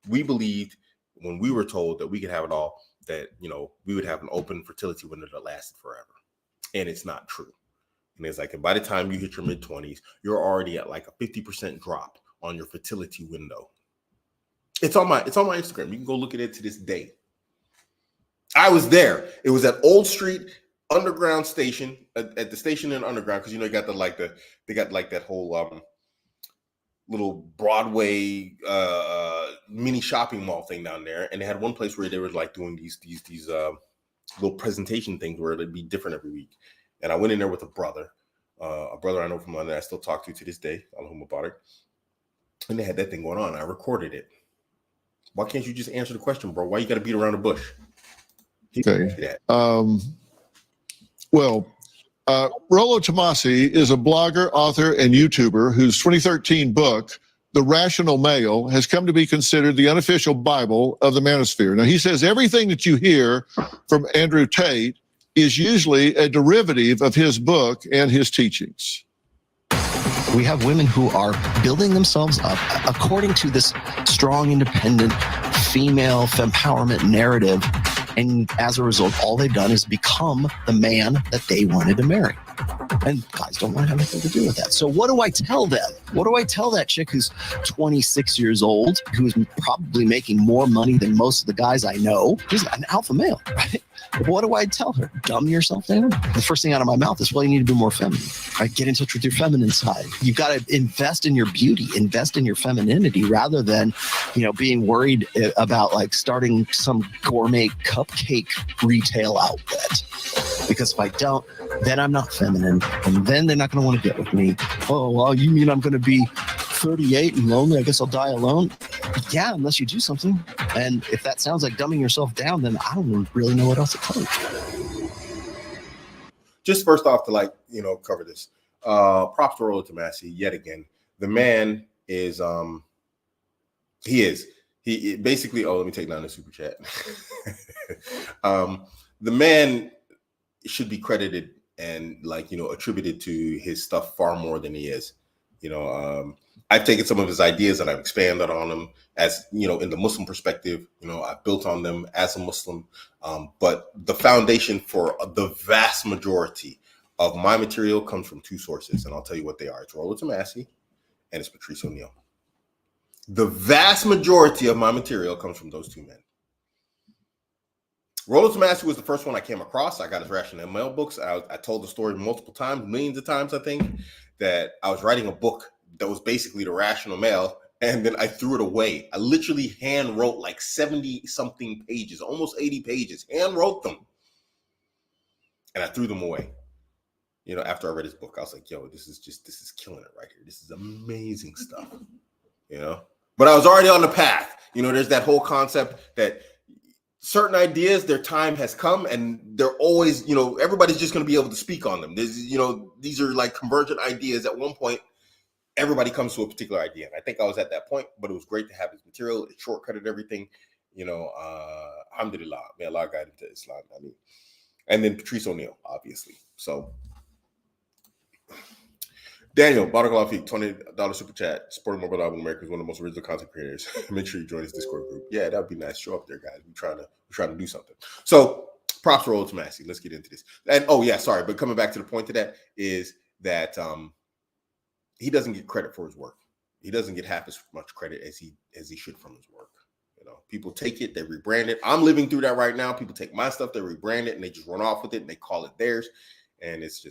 we believed when we were told that we could have it all, that, you know, we would have an open fertility window that lasted forever. And it's not true. And it's like, and by the time you hit your mid-20s, you're already at like a 50% drop on your fertility window. It's on my Instagram. You can go look at it to this day. I was there. It was at Old Street Underground Station, at the station in Underground, because, you know, they got that whole little Broadway mini shopping mall thing down there, and they had one place where they were like doing these little presentation things where it'd be different every week. And I went in there with a brother I know from London I still talk to this day. I don't know him about it. And they had that thing going on. I recorded it. Why can't you just answer the question, bro? Why you got to beat around the bush? Okay. Rolo Tomasi is a blogger, author, and YouTuber whose 2013 book, The Rational Male, has come to be considered the unofficial Bible of the manosphere. Now, he says everything that you hear from Andrew Tate is usually a derivative of his book and his teachings. We have women who are building themselves up according to this strong, independent, female empowerment narrative. And as a result, all they've done is become the man that they wanted to marry. And guys don't want to have anything to do with that. So what do I tell them? What do I tell that chick who's 26 years old, who's probably making more money than most of the guys I know? She's an alpha male, right? What do I tell her? Dumb yourself down? The first thing out of my mouth is, well, you need to be more feminine. Right? Get in touch with your feminine side. You've got to invest in your beauty, invest in your femininity, rather than, you know, being worried about like starting some gourmet cupcake retail outlet. Because if I don't, then I'm not feminine, and then they're not going to want to get with me. Oh, well, you mean I'm going to be 38 and lonely? I guess I'll die alone. Yeah, unless you do something. And if that sounds like dumbing yourself down, then I don't really know what else to tell you. Just first off, to like, you know, cover this. Props to Rolo Tomasi yet again. The man is he basically, oh, let me take down the super chat. The man should be credited and, like, you know, attributed to his stuff far more than he is. You know, I've taken some of his ideas and I've expanded on them as, you know, in the Muslim perspective. You know, I've built on them as a Muslim. But the foundation for the vast majority of my material comes from two sources, and I'll tell you what they are. It's Rolo Tomasi and it's Patrice O'Neal. The vast majority of my material comes from those two men. Rolo Tomasi was the first one I came across. I got his Rational Male books. I told the story multiple times, millions of times, I think, that I was writing a book that was basically the Rational Male, and then I threw it away. I literally hand wrote like 70-something pages, almost 80 pages, hand wrote them, and I threw them away. You know, after I read his book, I was like, yo, this is killing it right here. This is amazing stuff, you know? But I was already on the path. You know, there's that whole concept that certain ideas, their time has come, and they're always, you know, everybody's just going to be able to speak on them. There's, you know, these are like convergent ideas. At one point, everybody comes to a particular idea. And I think I was at that point, but it was great to have his material. It shortcutted everything, you know. Alhamdulillah, may Allah guide him to Islam. I mean, and then Patrice O'Neal, obviously. So, Daniel, Barakallahu Feek, $20 super chat. Supporting more brother Abuamerican is one of the most original content creators. Make sure you join his Discord group. Yeah, that would be nice. Show up there, guys. We're trying to do something. So, props to Rolo Tomasi. Let's get into this. And oh yeah, sorry, but coming back to the point of that is that he doesn't get credit for his work. He doesn't get half as much credit as he should from his work. You know, people take it, they rebrand it. I'm living through that right now. People take my stuff, they rebrand it, and they just run off with it, and they call it theirs, and it's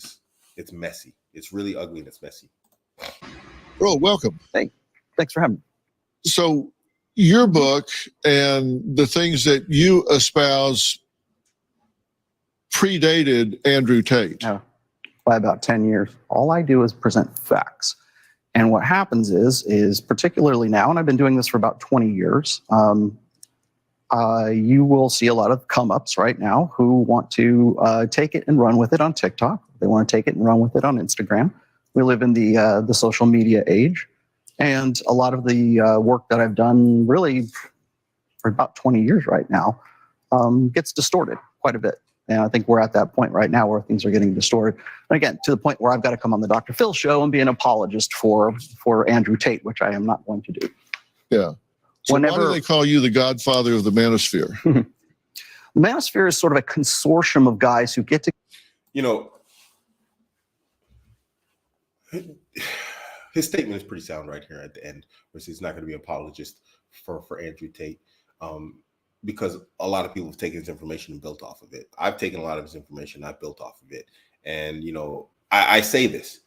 messy. It's really ugly and it's messy. Bro, welcome. Thanks for having me. So your book and the things that you espouse predated Andrew Tate. No, by about 10 years. All I do is present facts. And what happens is particularly now, and I've been doing this for about 20 years, you will see a lot of come-ups right now who want to take it and run with it on TikTok. They want to take it and run with it on Instagram. We live in the social media age. And a lot of the work that I've done really for about 20 years right now gets distorted quite a bit. And I think we're at that point right now where things are getting distorted. And again, to the point where I've got to come on the Dr. Phil show and be an apologist for Andrew Tate, which I am not going to do. Yeah. So why do they call you the godfather of the manosphere? The manosphere is sort of a consortium of guys who get to... You know, his statement is pretty sound right here at the end, where he's not going to be an apologist for Andrew Tate, because a lot of people have taken his information and built off of it. I've taken a lot of his information, I've built off of it. And, you know, I say this,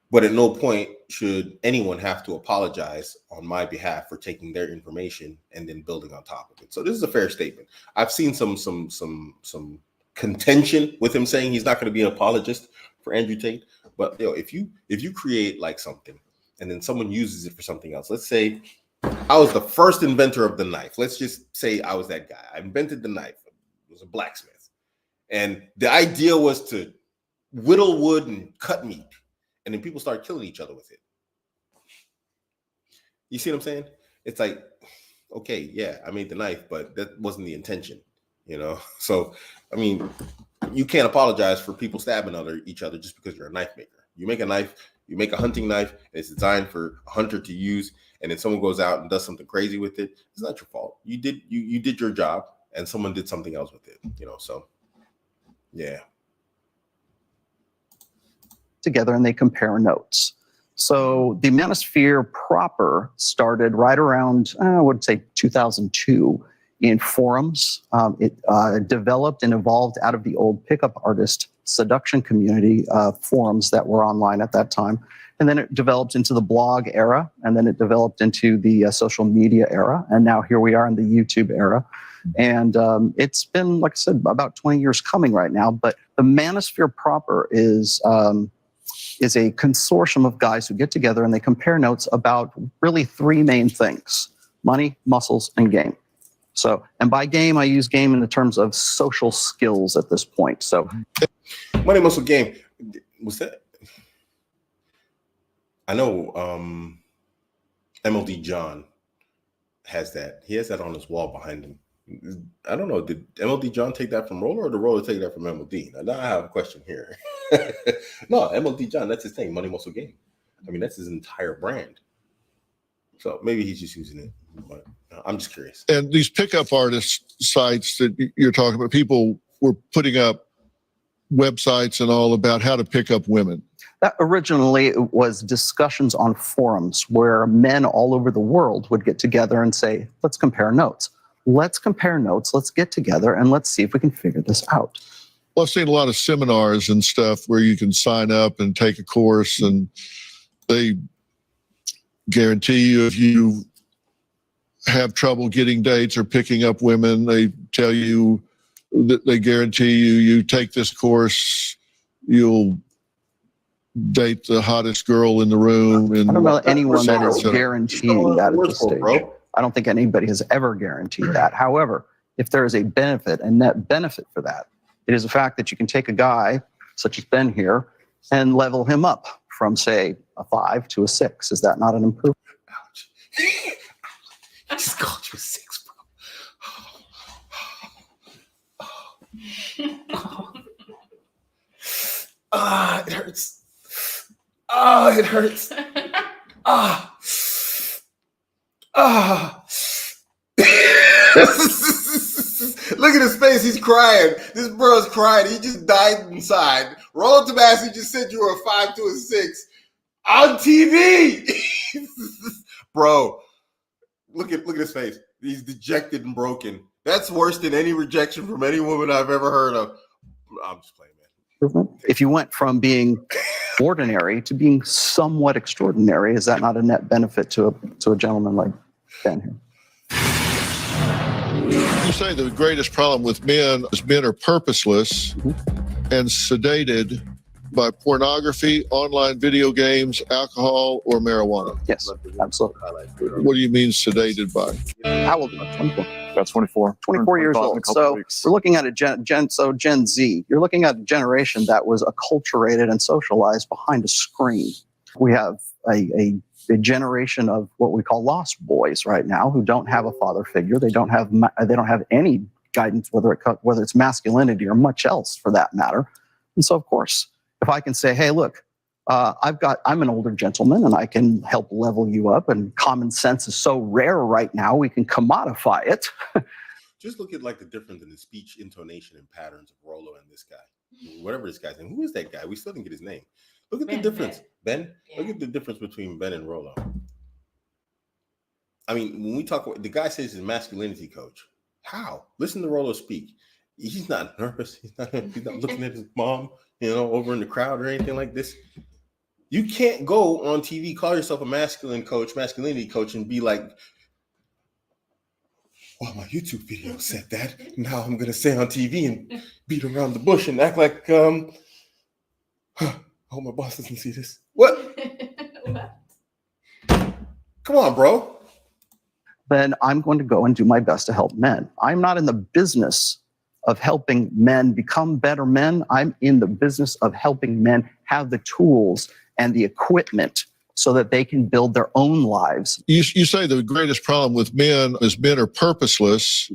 but at no point should anyone have to apologize on my behalf for taking their information and then building on top of it. So this is a fair statement. I've seen some contention with him saying he's not going to be an apologist for Andrew Tate. But you know, if you create like something and then someone uses it for something else, let's say I was the first inventor of the knife. Let's just say I was that guy. I invented the knife. It was a blacksmith. And the idea was to whittle wood and cut meat. And then people start killing each other with it. You see what I'm saying? It's like, okay, yeah, I made the knife, but that wasn't the intention, you know? So, I mean, you can't apologize for people stabbing each other just because you're a knife maker. You make a knife, you make a hunting knife, and it's designed for a hunter to use, and then someone goes out and does something crazy with it. It's not your fault. You did your job, and someone did something else with it, you know? So, yeah. Together and they compare notes. So the manosphere proper started right around, I would say 2002 in forums. It developed and evolved out of the old pickup artist seduction community forums that were online at that time. And then it developed into the blog era, and then it developed into the social media era. And now here we are in the YouTube era. And it's been, like I said, about 20 years coming right now. But the manosphere proper is a consortium of guys who get together and they compare notes about really three main things: money, muscles, and game. So, and by game, I use game in the terms of social skills at this point. So, money, muscle, game. Was that? I know MLD John has that. He has that on his wall behind him. I don't know. Did MLD John take that from Rolo, or did Rolo take that from MLD? Now I have a question here. No, MLD John, that's his thing, money, muscle, game. I mean, that's his entire brand. So maybe he's just using it. But I'm just curious. And these pickup artist sites that you're talking about, people were putting up websites and all about how to pick up women. that originally was discussions on forums where men all over the world would get together and say, let's compare notes. Let's compare notes. Let's get together and let's see if we can figure this out. Well, I've seen a lot of seminars and stuff where you can sign up and take a course, and they guarantee you if you have trouble getting dates or picking up women, they tell you that they guarantee you take this course, you'll date the hottest girl in the room. And I don't know anyone that is guaranteeing that at this stage. Bro. I don't think anybody has ever guaranteed that. However, if there is a benefit, a net benefit for that, it is the fact that you can take a guy such as Ben here and level him up from, say, a 5 to a 6. Is that not an improvement? Ouch. I just called you a 6, bro. Ah, it hurts. Ah, it hurts. Ah. Ah. Look at his face. He's crying. This bro's crying. He just died inside. Rolo Tabassi just said you were a 5 to a 6 on TV. Bro, look at his face. He's dejected and broken. That's worse than any rejection from any woman I've ever heard of. I'm just playing, man. If you went from being ordinary to being somewhat extraordinary, is that not a net benefit to a gentleman like Ben here? You say the greatest problem with men is men are purposeless and sedated by pornography, online video games, alcohol, or marijuana. Yes, absolutely. What do you mean sedated by? How old are you? 24. Got 24. 24 years 25 in a old. couple So weeks. we're looking at a Gen Z. You're looking at a generation that was acculturated and socialized behind a screen. We have a generation of what we call lost boys right now who don't have a father figure. They don't have any guidance, whether it's masculinity or much else for that matter. And so, of course, if I can say, hey, look, I'm an older gentleman and I can help level you up, and common sense is so rare right now, we can commodify it. Just look at like the difference in the speech intonation and patterns of Rolo and this guy, whatever this guy's name. Who is that guy? We still didn't get his name. Look at the difference, Ben. Yeah. Look at the difference between Ben and Rolo. I mean, when we talk, the guy says he's a masculinity coach. How? Listen to Rolo speak. He's not nervous. He's not looking at his mom, over in the crowd or anything like this. You can't go on TV, call yourself a masculinity coach, and be like, well, my YouTube video said that. Now I'm going to say on TV and beat around the bush and act like, I hope my boss doesn't see this. What? Come on, bro. Then I'm going to go and do my best to help men. I'm not in the business of helping men become better men. I'm in the business of helping men have the tools and the equipment so that they can build their own lives. You say the greatest problem with men is men are purposeless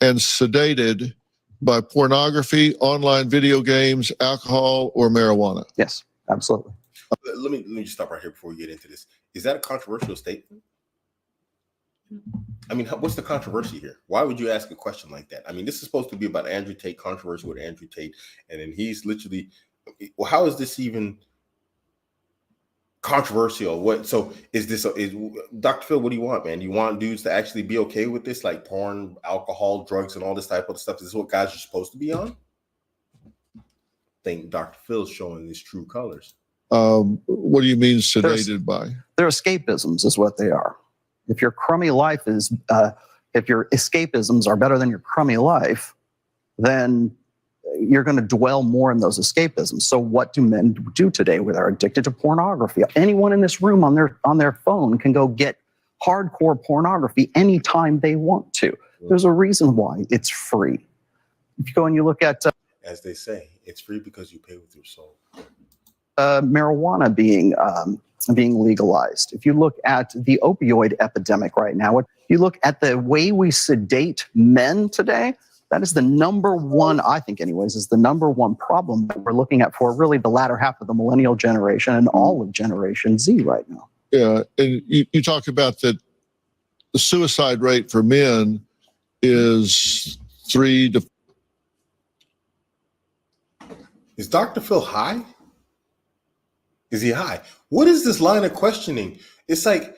and sedated by pornography, online video games, alcohol, or marijuana. Yes, absolutely. Let me just stop right here before we get into this. Is that a controversial statement? I mean, what's the controversy here? Why would you ask a question like that? I mean, this is supposed to be about Andrew Tate, controversy with Andrew Tate, and then he's literally, well, how is this even controversial? What? So is Dr. Phil, what do you want, man? You want dudes to actually be okay with this, like porn, alcohol, drugs, and all this type of stuff? Is this what guys are supposed to be on? I think Dr. Phil's showing his true colors. What do you mean sedated by? They're escapisms is what they are. If your crummy life is, if your escapisms are better than your crummy life, then you're going to dwell more in those escapisms. So what do men do today where they're addicted to pornography? Anyone in this room on their phone can go get hardcore pornography anytime they want to. There's a reason why it's free. If you go and you look at, as they say, it's free because you pay with your soul. Marijuana being legalized. If you look at the opioid epidemic right now, if you look at the way we sedate men today, that is the number one, I think anyways, is the number one problem that we're looking at for really the latter half of the millennial generation and all of Generation Z right now. Yeah, and you talk about that the suicide rate for men is 3 to... Is Dr. Phil high? Is he high? What is this line of questioning? It's like,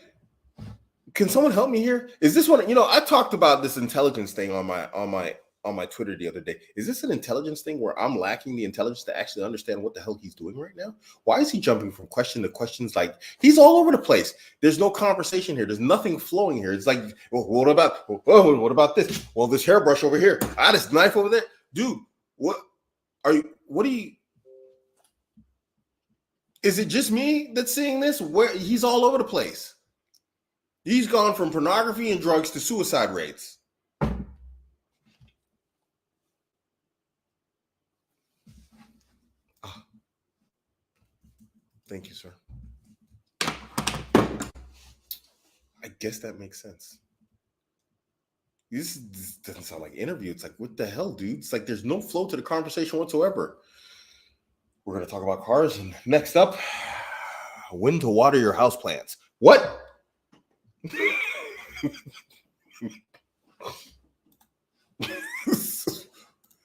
can someone help me here? Is this one? I talked about this intelligence thing on my Twitter the other day. Is this an intelligence thing where I'm lacking the intelligence to actually understand what the hell he's doing right now? Why is he jumping from question to questions? Like, he's all over the place. There's no conversation here. There's nothing flowing here. It's like, well, what about this? Well, this hairbrush over here. This knife over there. Dude, what are you? Is it just me that's seeing this? Where he's all over the place. He's gone from pornography and drugs to suicide rates. Thank you, sir. I guess that makes sense. This doesn't sound like an interview. It's like, what the hell, dude? It's like there's no flow to the conversation whatsoever. We're going to talk about cars. And next up, when to water your houseplants. What?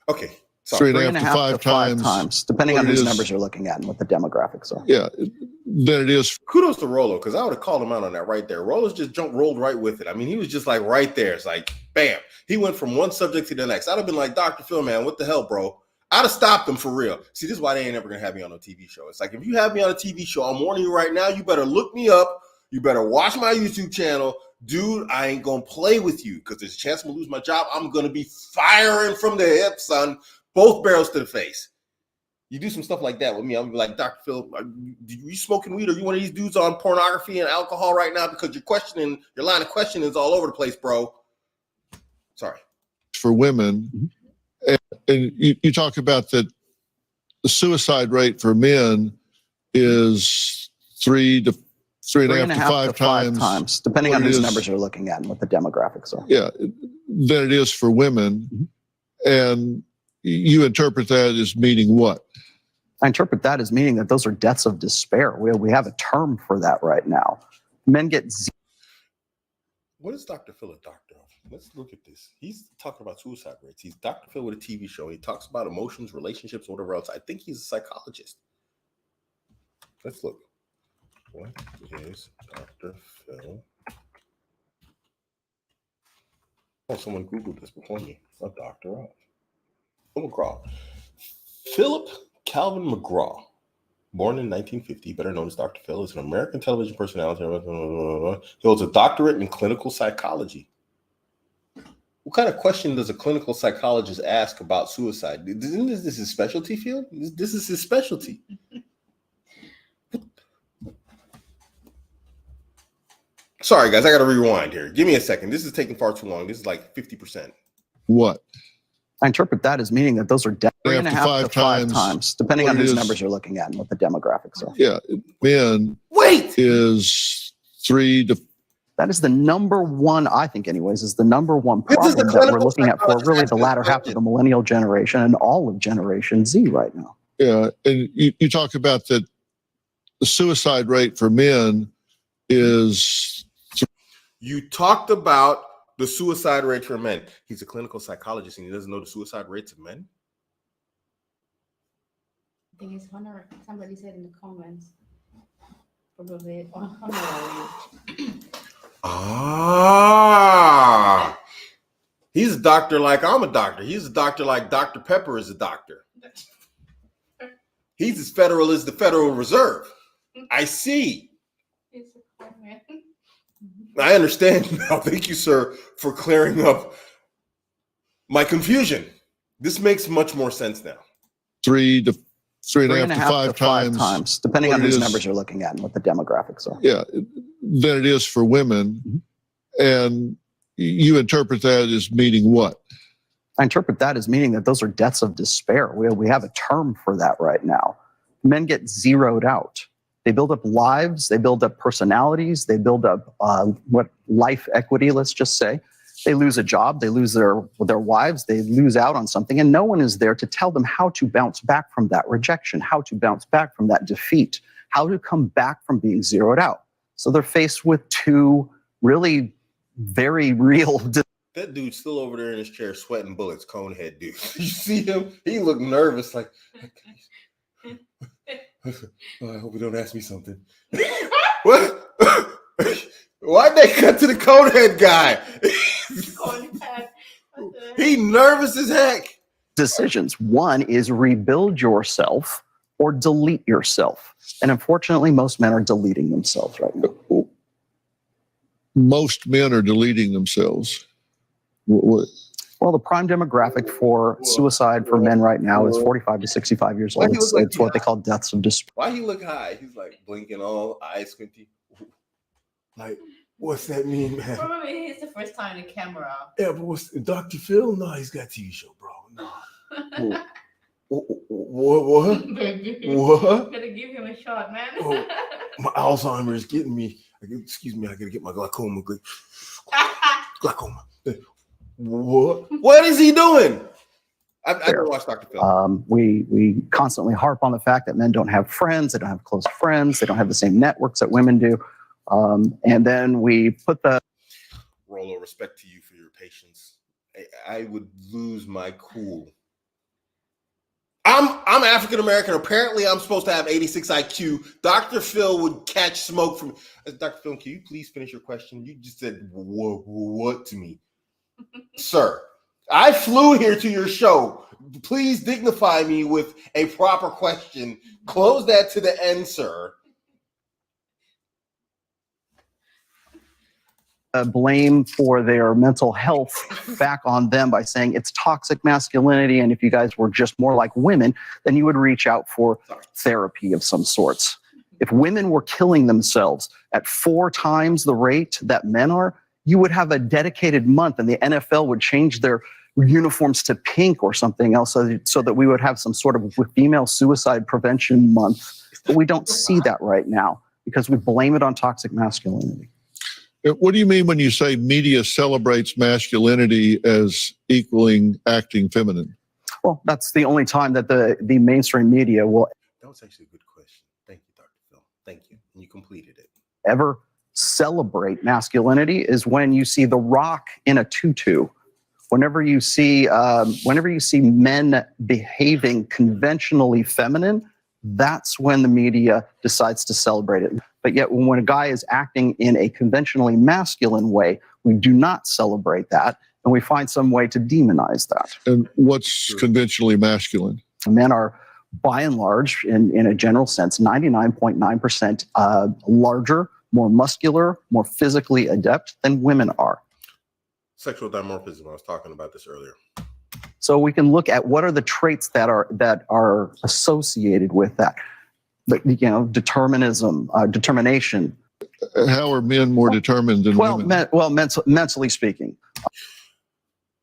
Okay. Sorry. 3.5 to 5 times, depending on whose numbers you're looking at and what the demographics are. Yeah, then it is. Kudos to Rolo, because I would have called him out on that right there. Rolo's just rolled right with it. I mean, he was just like right there. It's like, bam. He went from one subject to the next. I'd have been like, Dr. Phil, man, what the hell, bro? I'd have stopped them for real. See, this is why they ain't ever going to have me on a TV show. It's like, if you have me on a TV show, I'm warning you right now, you better look me up. You better watch my YouTube channel. dude, I ain't gonna play with you because there's a chance I'm gonna lose my job. I'm gonna be firing from the hip, son. Both barrels to the face. You do some stuff like that with me, I'll be like, Dr. Phil, are you smoking weed? Or you one of these dudes on pornography and alcohol right now? Because your line of questioning is all over the place, bro. Sorry. For women, and you talk about that the suicide rate for men is 3.5 to 5 times, depending on whose numbers you're looking at and what the demographics are. Yeah, than it is for women. And you interpret that as meaning what? I interpret that as meaning that those are deaths of despair. We have a term for that right now. Men get What is Dr. Phil a doctor of? Let's look at this. He's talking about suicide rates. He's Dr. Phil with a TV show. He talks about emotions, relationships, whatever else. I think he's a psychologist. Let's look. What is Dr. Phil? Oh, someone Googled this before me. A doctor of. Phil McGraw. Philip Calvin McGraw, born in 1950, better known as Dr. Phil, is an American television personality. He holds a doctorate in clinical psychology. What kind of question does a clinical psychologist ask about suicide? Isn't this his specialty field? This is his specialty. Sorry, guys, I got to rewind here. Give me a second. This is taking far too long. This is like 50%. What? I interpret that as meaning that those are 3.5 to 5 times, depending on whose numbers you're looking at and what the demographics are. Yeah, men is 3 to. That is the number one, I think anyways, is the number one problem that we're looking at for really the latter half of the millennial generation and all of Generation Z right now. Yeah, and you talk about that the suicide rate for men is. You talked about the suicide rate for men. He's a clinical psychologist and he doesn't know the suicide rates of men? I think it's honor. Somebody said in the comments. Probably honor. Ah. He's a doctor like I'm a doctor. He's a doctor like Dr. Pepper is a doctor. He's as federal as the Federal Reserve. I see. It's a comment. I understand now. Thank you, sir, for clearing up my confusion. This makes much more sense now. 3.5 to 5 times, depending on whose numbers you're looking at and what the demographics are. Yeah, than it is for women. And you interpret that as meaning what? I interpret that as meaning that those are deaths of despair. We have a term for that right now. Men get zeroed out. They build up lives, they build up personalities, they build up life equity, let's just say. They lose a job, they lose their wives, they lose out on something, and no one is there to tell them how to bounce back from that rejection, how to bounce back from that defeat, how to come back from being zeroed out. So they're faced with two really very real. That dude's still over there in his chair sweating bullets, conehead dude. You see him? He looked nervous, like, oh, I hope you don't ask me something. What? Why'd they cut to the conehead guy? He nervous as heck. Decisions. One is rebuild yourself or delete yourself. And unfortunately, most men are deleting themselves right now. Most men are deleting themselves. What? Well, the prime demographic for suicide for men right now is 45 to 65 years old. It's what they call deaths of despair. Why he look high? He's like blinking all, eyes squinty. Like, what's that mean, man? Probably it's the first time in the camera. Yeah, but what's Dr. Phil? No, he's got a TV show, bro. No. What? What? Gotta give him a shot, man. Oh, my Alzheimer's is getting me. Excuse me, I gotta get my glaucoma. Glaucoma. What is he doing? I don't watch Dr. Phil. We constantly harp on the fact that men don't have friends, they don't have close friends, they don't have the same networks that women do. And then we put the Rolo, respect to you for your patience. I would lose my cool. I'm African American. Apparently, I'm supposed to have 86 IQ. Dr. Phil would catch smoke from. Dr. Phil, can you please finish your question? You just said what to me, sir? I flew here to your show. Please dignify me with a proper question. Close that to the end, sir. blame for their mental health back on them by saying it's toxic masculinity, and if you guys were just more like women, then you would reach out for therapy of some sorts. If women were killing themselves at 4 times the rate that men are, you would have a dedicated month, and the NFL would change their uniforms to pink or something else so that we would have some sort of female suicide prevention month. But we don't see that right now because we blame it on toxic masculinity. What do you mean when you say media celebrates masculinity as equaling acting feminine? Well, that's the only time that the mainstream media will That was actually a good question. Thank you, Dr. Phil. Thank you. And you completed it. ever celebrate masculinity is when you see The Rock in a tutu. Whenever you see men behaving conventionally feminine, that's when the media decides to celebrate it. But yet when a guy is acting in a conventionally masculine way, we do not celebrate that, and we find some way to demonize that. And what's conventionally masculine? Men are, by and large, in a general sense, 99.9% larger, more muscular, more physically adept than women are. Sexual dimorphism, I was talking about this earlier. So we can look at what are the traits that are associated with that. Determinism, determination. How are men more determined than women? Mentally speaking.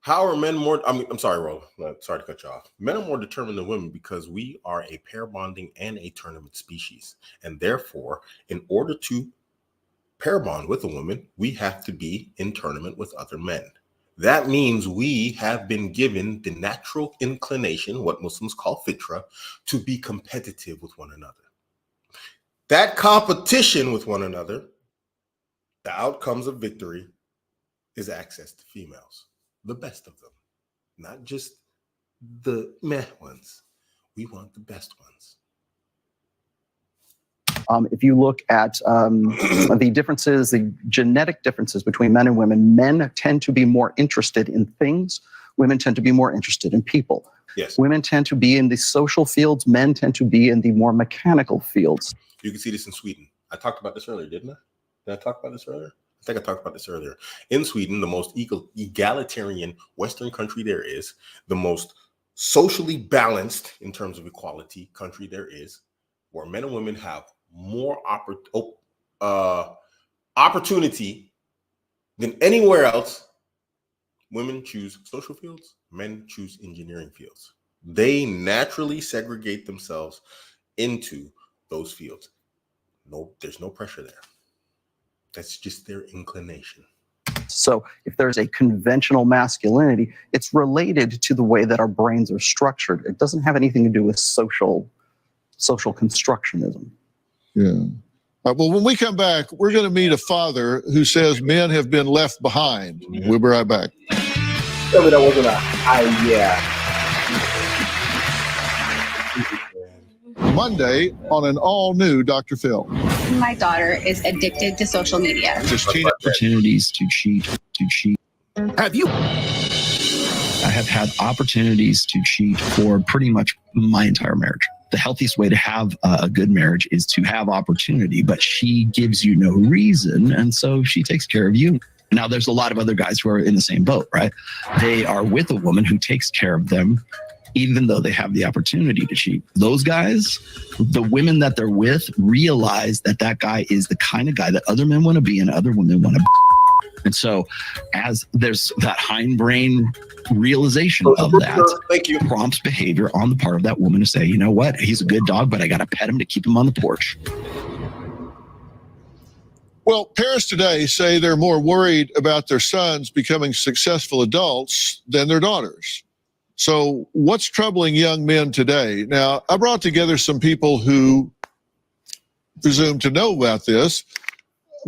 How are men more? I'm sorry, Rolo. Sorry to cut you off. Men are more determined than women because we are a pair bonding and a tournament species. And therefore, in order to pair bond with a woman, we have to be in tournament with other men. That means we have been given the natural inclination, what Muslims call fitra, to be competitive with one another. That competition with one another, the outcomes of victory, is access to females, the best of them, not just the meh ones. We want the best ones. If you look at the differences, the genetic differences between men and women, men tend to be more interested in things. Women tend to be more interested in people. Yes. Women tend to be in the social fields. Men tend to be in the more mechanical fields. You can see this in Sweden. I talked about this earlier, didn't I? Did I talk about this earlier? I think I talked about this earlier. In Sweden, the most egalitarian Western country there is, the most socially balanced in terms of equality country there is, where men and women have more opportunity than anywhere else. Women choose social fields, men choose engineering fields. They naturally segregate themselves into those fields. No, there's no pressure there. That's just their inclination. So if there's a conventional masculinity, it's related to the way that our brains are structured. It doesn't have anything to do with social constructionism. Yeah. Well, when we come back, we're going to meet a father who says men have been left behind. Mm-hmm. We'll be right back. Tell me that wasn't yeah. Monday on an all-new Dr. Phil. My daughter is addicted to social media. Just opportunities to cheat. Have you? I have had opportunities to cheat for pretty much my entire marriage. The healthiest way to have a good marriage is to have opportunity, but she gives you no reason, and so she takes care of you. Now, there's a lot of other guys who are in the same boat, right? They are with a woman who takes care of them, even though they have the opportunity to cheat. Those guys, the women that they're with, realize that that guy is the kind of guy that other men want to be and other women want to be. And so as there's that hindbrain realization of that, Thank you. prompts behavior on the part of that woman to say, you know what, he's a good dog, but I got to pet him to keep him on the porch. Well, parents today say they're more worried about their sons becoming successful adults than their daughters. So what's troubling young men today? Now, I brought together some people who presume to know about this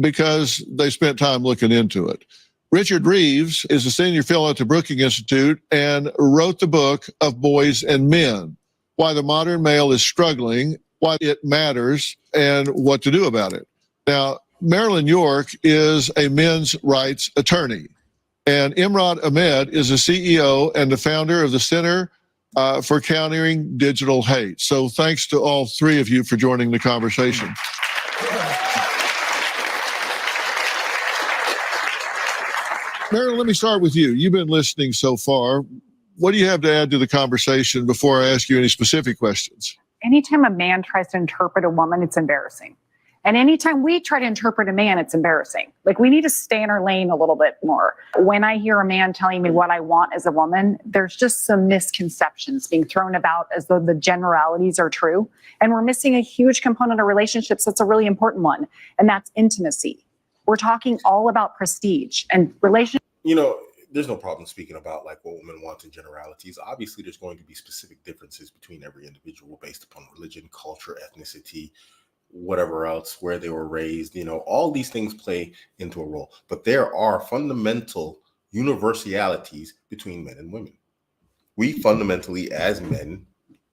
because they spent time looking into it. Richard Reeves is a senior fellow at the Brookings Institute and wrote the book of Boys and Men, Why the Modern Male is Struggling, Why It Matters, and What to Do About It. Now, Marilyn York is a men's rights attorney, and Imran Ahmed is the CEO and the founder of the Center for Countering Digital Hate. So thanks to all three of you for joining the conversation. Marilyn, let me start with you. You've been listening so far. What do you have to add to the conversation before I ask you any specific questions? Anytime a man tries to interpret a woman, it's embarrassing. And anytime we try to interpret a man, it's embarrassing. Like, we need to stay in our lane a little bit more. When I hear a man telling me what I want as a woman, there's just some misconceptions being thrown about as though the generalities are true. And we're missing a huge component of relationships that's a really important one, and that's intimacy. We're talking all about prestige and relationships. There's no problem speaking about like what women want in generalities. Obviously, there's going to be specific differences between every individual based upon religion, culture, ethnicity, whatever else, where they were raised, all these things play into a role. But there are fundamental universalities between men and women. We fundamentally, as men,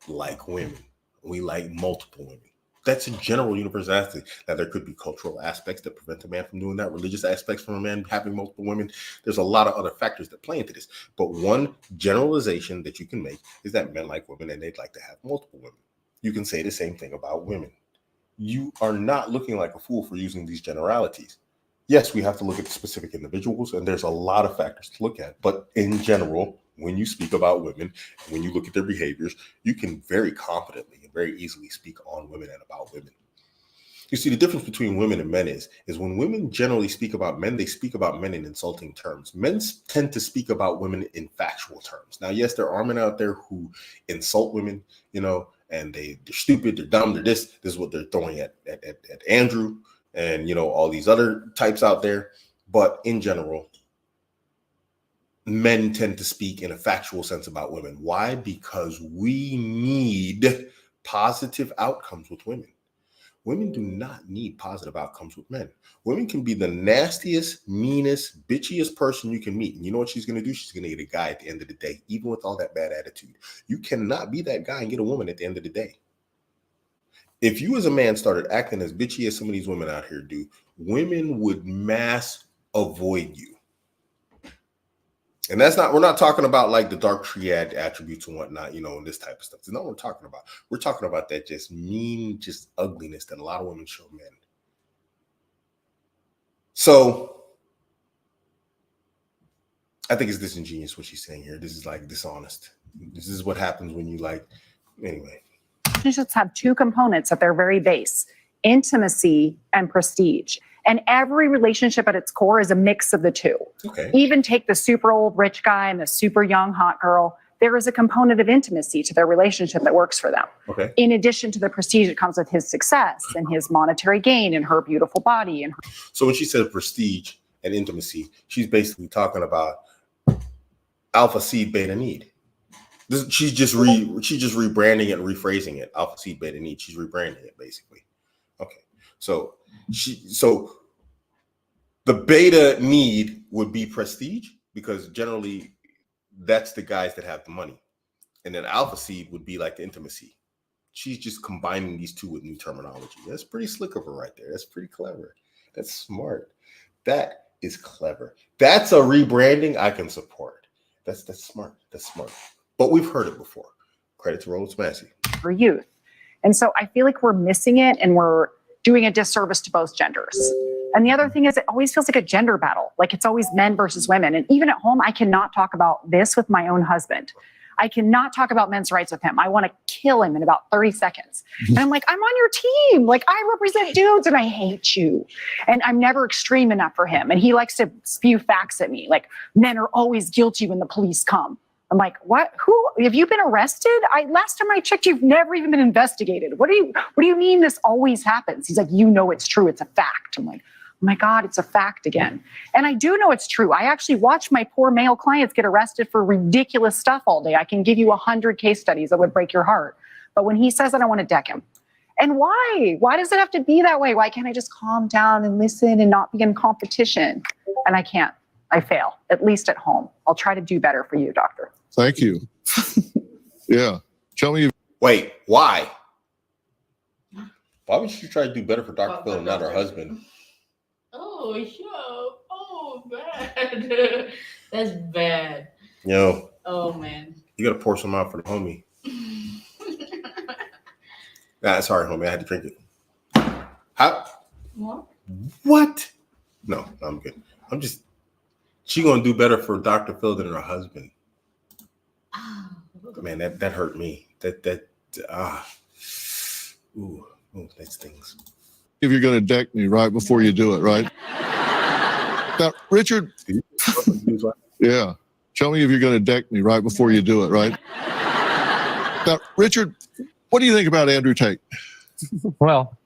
like women. We like multiple women. That's a general universality. Now, there could be cultural aspects that prevent a man from doing that, religious aspects from a man having multiple women. There's a lot of other factors that play into this. But one generalization that you can make is that men like women and they'd like to have multiple women. You can say the same thing about women. You are not looking like a fool for using these generalities. Yes, we have to look at specific individuals, and there's a lot of factors to look at. But in general, when you speak about women, when you look at their behaviors, you can very confidently and very easily speak on women and about women. You see, the difference between women and men is when women generally speak about men, they speak about men in insulting terms. Men tend to speak about women in factual terms. Now, yes, there are men out there who insult women, and they're stupid, they're dumb, they're this. This is what they're throwing at Andrew and, all these other types out there. But in general, men tend to speak in a factual sense about women. Why? Because we need positive outcomes with women. Women do not need positive outcomes with men. Women can be the nastiest, meanest, bitchiest person you can meet. And you know what she's going to do? She's going to get a guy at the end of the day, even with all that bad attitude. You cannot be that guy and get a woman at the end of the day. If you as a man started acting as bitchy as some of these women out here do, women would mass avoid you. And we're not talking about like the dark triad attributes and whatnot, and this type of stuff. That's not what we're talking about. We're talking about that just mean, just ugliness that a lot of women show men. So I think it's disingenuous what she's saying here. This is like dishonest. This is what happens when you anyway. Relationships have two components at their very base: intimacy and prestige. And every relationship at its core is a mix of the two. Okay. Even take the super old rich guy and the super young hot girl. There is a component of intimacy to their relationship that works for them. Okay. In addition to the prestige that comes with his success and his monetary gain and her beautiful body. So when she said prestige and intimacy, she's basically talking about alpha, seed, beta, need. She's just rebranding it and rephrasing it. Alpha, seed, beta, need. She's rebranding it basically. Okay. So the beta need would be prestige, because generally that's the guys that have the money. And then alpha seed would be like the intimacy. She's just combining these two with new terminology. That's pretty slick of her right there. That's pretty clever. That's smart. That is clever. That's a rebranding I can support. That's smart. That's smart. But we've heard it before. Credit to Rolo for youth. And so I feel like we're missing it, and we're doing a disservice to both genders. And the other thing is, it always feels like a gender battle. Like, it's always men versus women. And even at home, I cannot talk about this with my own husband. I cannot talk about men's rights with him. I want to kill him in about 30 seconds. And I'm like, I'm on your team. Like, I represent dudes and I hate you. And I'm never extreme enough for him. And he likes to spew facts at me. Like, men are always guilty when the police come. I'm like, what? Who have you been arrested? Last time I checked, you've never even been investigated. What do you mean this always happens? He's like, it's true. It's a fact. I'm like, oh my God, it's a fact again. And I do know it's true. I actually watch my poor male clients get arrested for ridiculous stuff all day. I can give you 100 case studies that would break your heart. But when he says that, I want to deck him. And why? Why does it have to be that way? Why can't I just calm down and listen and not be in competition? And I can't. I fail, at least at home. I'll try to do better for you, doctor. Thank you. Yeah. Tell me. Wait, why? Why would you try to do better for Dr. Phil and not her husband? Oh, sure. Oh, bad. That's bad. Oh, man. You got to pour some out for the homie. Sorry, homie. I had to drink it. How? What? No, I'm good. She gonna do better for Dr. Phil than her husband. Man, that hurt me. Ooh, that stings. If you're going to deck me right before you do it, right? Now, Richard. Yeah. Tell me if you're going to deck me right before you do it, right? Now, Richard, what do you think about Andrew Tate? Well,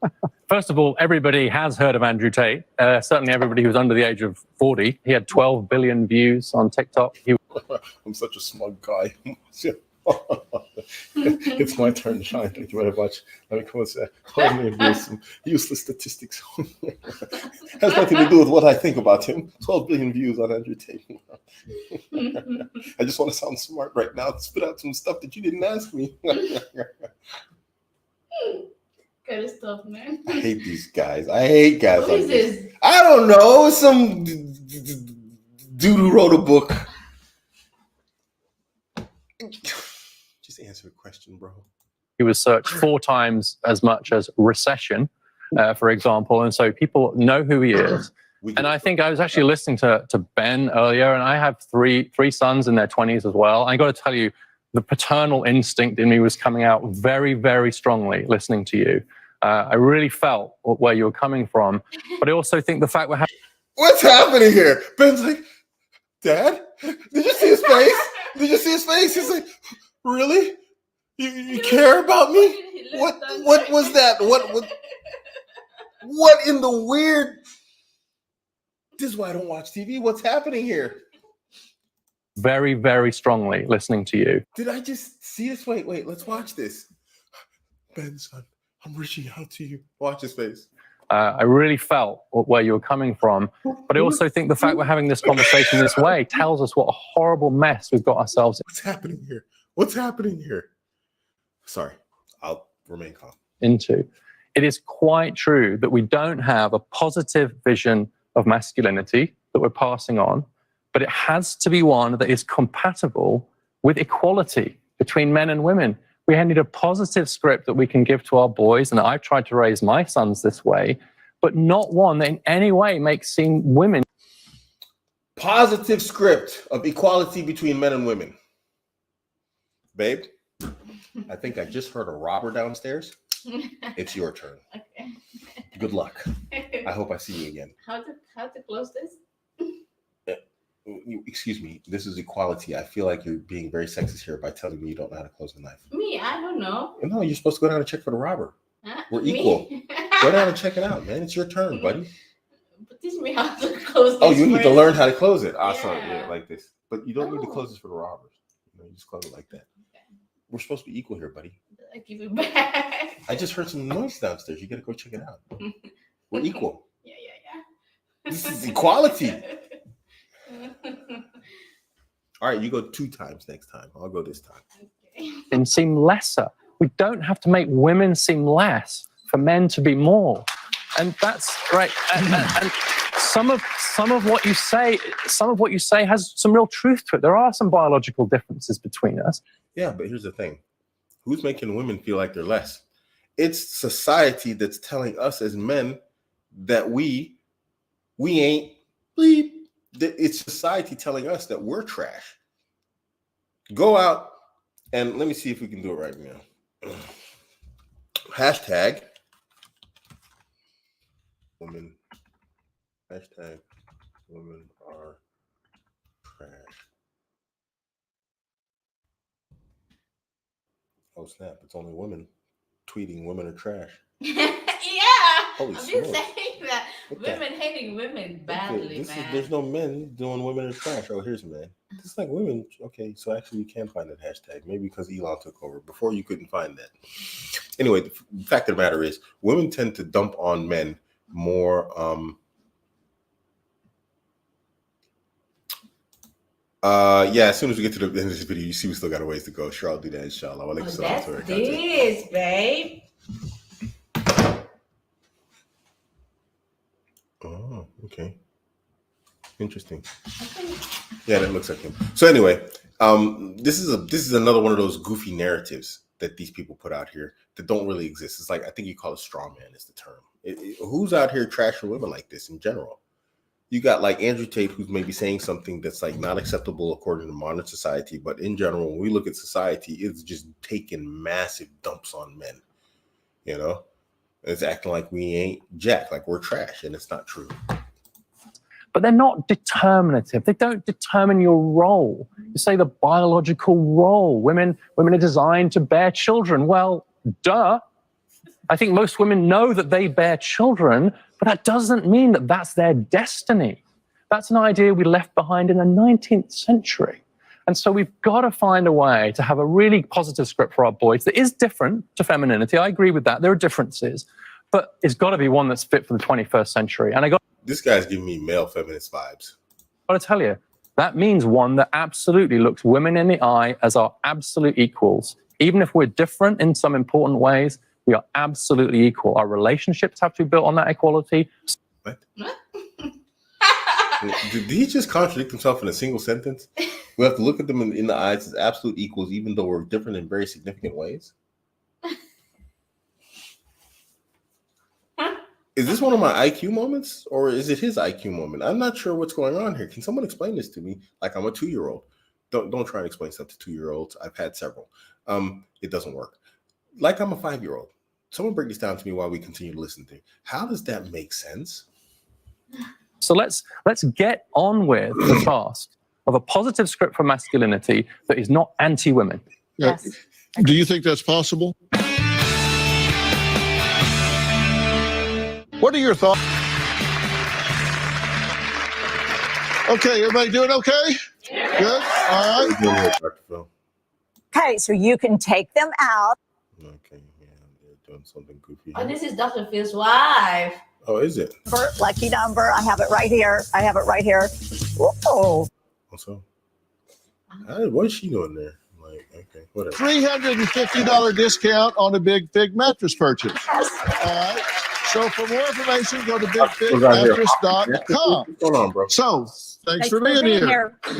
first of all, everybody has heard of Andrew Tate. Certainly everybody who's under the age of 40. He had 12 billion views on TikTok. I'm such a smug guy. It's my turn to shine. Thank you very much. Let me come and say, some useless statistics. Has nothing to do with what I think about him. 12 billion views on Andrew Tate. I just want to sound smart right now to spit out some stuff that you didn't ask me. Good stuff, man. I hate these guys. I hate guys What like is this. this? I don't know. Some dude who wrote a book. Just answer the question, bro. He was searched 4 times as much as recession, for example. And so people know who he is. And I think I was actually listening to Ben earlier, and I have three sons in their 20s as well. I got to tell you, the paternal instinct in me was coming out very, very strongly listening to you. I really felt where you were coming from. But I also think the fact we're having... What's happening here? Ben's like, Dad, did you see his face? Did you see his face? He's like, really? You care about me? What was that? What in the weird? This is why I don't watch TV. What's happening here? Very, very strongly listening to you. Did I just see this? Wait, let's watch this. Ben, son, I'm reaching out to you. Watch his face. I really felt where you were coming from. But I also think the fact we're having this conversation this way tells us what a horrible mess we've got ourselves in. What's happening here? What's happening here? Sorry, I'll remain calm. Into. It is quite true that we don't have a positive vision of masculinity that we're passing on, but it has to be one that is compatible with equality between men and women. We need a positive script that we can give to our boys, and I've tried to raise my sons this way, but not one that in any way makes seem women. Positive script of equality between men and women. Babe, I think I just heard a robber downstairs. It's your turn. Okay. Good luck. I hope I see you again. How to close this? Excuse me. This is equality. I feel like you're being very sexist here by telling me you don't know how to close the knife. Me, I don't know. No, you're supposed to go down and check for the robber. Huh? We're Me? equal. Go down and check it out, man. It's your turn, buddy. But teach me how to close this. Oh, you need to first. learn how to close it. Awesome. Yeah. Yeah, like this. But you don't need to close this for the robbers. You just close it like that. Okay. We're supposed to be equal here, buddy. I give it back. I just heard some noise downstairs. You got to go check it out. We're equal. Yeah. This is equality. All right, you go 2 times next time. I'll go this time. Okay. And seem lesser. We don't have to make women seem less for men to be more. And that's right. And some of what you say has some real truth to it. There are some biological differences between us. Yeah, but here's the thing. Who's making women feel like they're less? It's society that's telling us as men that we ain't bleep. It's society telling us that we're trash. Go out and let me see if we can do it right now. Hashtag women. Hashtag women are trash. Oh snap! It's only women tweeting women are trash. Yeah. Holy I've smokes. been saying that. What Women hating women badly, man. There's no men doing women are trash. Oh, here's man. It's like women. Okay, so actually you can find that hashtag. Maybe because Elon took over. Before you couldn't find that. Anyway, the fact of the matter is women tend to dump on men more. Yeah, as soon as we get to the end of this video, you see we still got a ways to go. Sure, I'll do that, inshallah. That's this, babe. Oh, okay. Interesting. Yeah, that looks like him. So anyway, this is another one of those goofy narratives that these people put out here that don't really exist. It's like, I think you call it straw man is the term. Who's out here trashing women like this in general? You got like Andrew Tate, who's maybe saying something that's like not acceptable according to modern society, but in general, when we look at society, it's just taking massive dumps on men. You know, it's acting like we ain't jack, like we're trash, and it's not true. But they're not determinative. They don't determine your role. You say the biological role. Women are designed to bear children. Well, duh. I think most women know that they bear children, but that doesn't mean that that's their destiny. That's an idea we left behind in the 19th century. And so we've got to find a way to have a really positive script for our boys that is different to femininity. I agree with that. There are differences, but it's got to be one that's fit for the 21st century. And this guy's giving me male feminist vibes. I got to tell you, that means one that absolutely looks women in the eye as our absolute equals. Even if we're different in some important ways, we are absolutely equal. Our relationships have to be built on that equality. What? Did he just contradict himself in a single sentence? We have to look at them in the eyes as absolute equals, even though we're different in very significant ways. Is this one of my IQ moments, or is it his IQ moment? I'm not sure what's going on here. Can someone explain this to me? Like, I'm a 2-year-old. Don't try and explain stuff to 2-year-olds. I've had several. It doesn't work. Like, I'm a 5-year-old. Someone break this down to me while we continue to listen to it. How does that make sense? So let's get on with the task of a positive script for masculinity that is not anti-women. Yes. Do you think that's possible? What are your thoughts? Okay, everybody doing okay? Good? All right. Okay, so you can take them out. Okay, yeah, they're doing something goofy. Oh, this is Dr. Phil's wife. Oh, is it? Lucky number. I have it right here. Whoa. Also, what is she doing there? Like, okay, whatever. $350 discount on a Big Fig mattress purchase. All right. So for more information, go to bigfigmattress.com. What's going on, bro? So, thanks for being here. All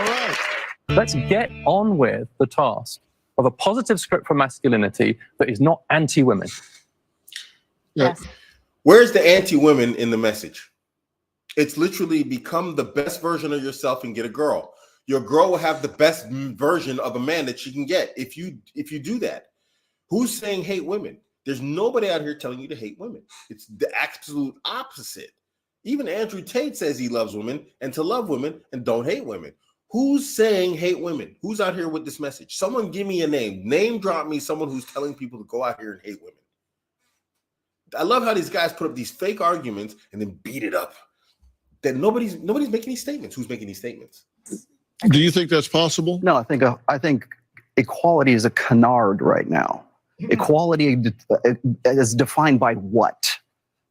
right. Let's get on with the task of a positive script for masculinity that is not anti-women. Yes. Where's the anti-women in the message? It's literally become the best version of yourself and get a girl. Your girl will have the best version of a man that she can get if you do that. Who's saying hate women? There's nobody out here telling you to hate women. It's the absolute opposite. Even Andrew Tate says he loves women and to love women and don't hate women. Who's saying hate women? Who's out here with this message? Someone give me a name. Name drop me someone who's telling people to go out here and hate women. I love how these guys put up these fake arguments and then beat it up. That nobody's making these statements. Who's making these statements? Do you think that's possible? No, I think equality is a canard right now. Equality is defined by what?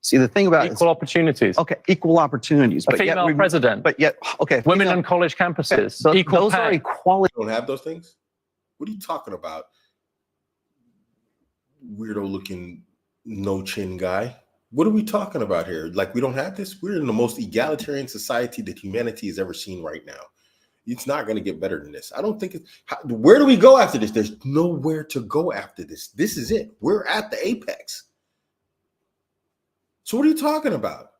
See, the thing about equal opportunities. Okay, equal opportunities. A female president. But yet, okay. Women on college campuses. So equal those pay. are equality. Don't have those things? What are you talking about? Weirdo looking no chin guy. What are we talking about here? Like, we don't have this? We're in the most egalitarian society that humanity has ever seen right now. It's not going to get better than this. I don't think where do we go after this? There's nowhere to go after this. This is it. We're at the apex. So what are you talking about?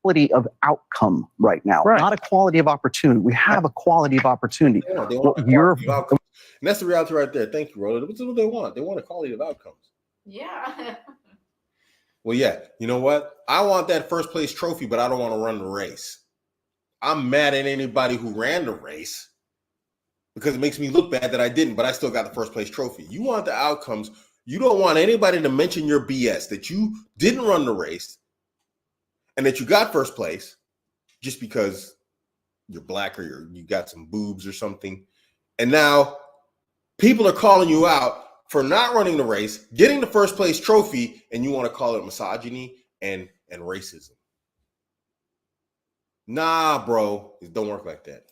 Quality of outcome right now, not a quality of opportunity. We have a quality of opportunity. Yeah, they want quality of outcomes. And that's the reality right there. Thank you, Rolo. What's what they want? They want a quality of outcomes. Yeah. Well, yeah. You know what? I want that first place trophy, but I don't want to run the race. I'm mad at anybody who ran the race because it makes me look bad that I didn't, but I still got the first place trophy. You want the outcomes. You don't want anybody to mention your BS that you didn't run the race and that you got first place just because you're black or you got some boobs or something. And now people are calling you out for not running the race, getting the first place trophy, and you want to call it misogyny and racism. Nah, bro, it don't work like that.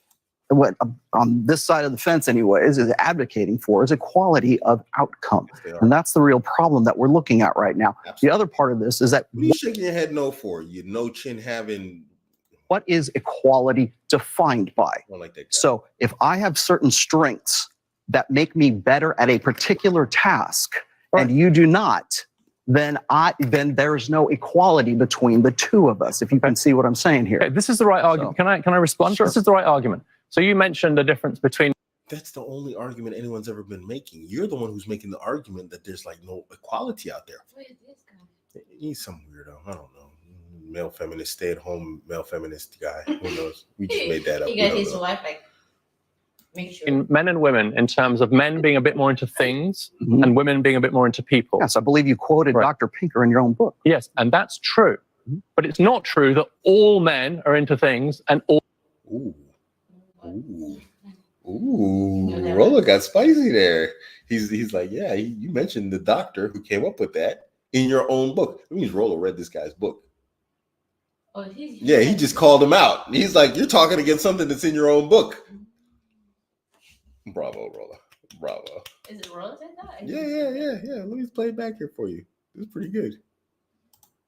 What on this side of the fence, anyways, is advocating for is equality of outcome, and that's the real problem that we're looking at right now. Absolutely. The other part of this is that what are you shaking your head no for? You no chin having. What is equality defined by? I don't like that guy. So if I have certain strengths that make me better at a particular task, and you do not, then there's no equality between the two of us, if you can see what I'm saying here. Okay, this is the right argument. Can I respond? Sure. This is the right argument. So you mentioned the difference between. That's the only argument anyone's ever been making. You're the one who's making the argument that there's like no equality out there. Who is this guy? He's some weirdo. I don't know. Male feminist, stay-at-home male feminist guy. Who knows? We just made that up. He got his wife like. Make sure. In men and women, in terms of men being a bit more into things and women being a bit more into people. Yes, I believe you quoted Dr. Pinker in your own book. Yes, and that's true. But it's not true that all men are into things and all. Ooh, Rolo got spicy there. He's like, yeah, you mentioned the doctor who came up with that in your own book. That means Rolo read this guy's book. Oh, yeah, he just called him out. He's like, you're talking against something that's in your own book. Bravo, Rolo. Bravo. Is it Rolo said that? Yeah. Let me play it back here for you. It's pretty good.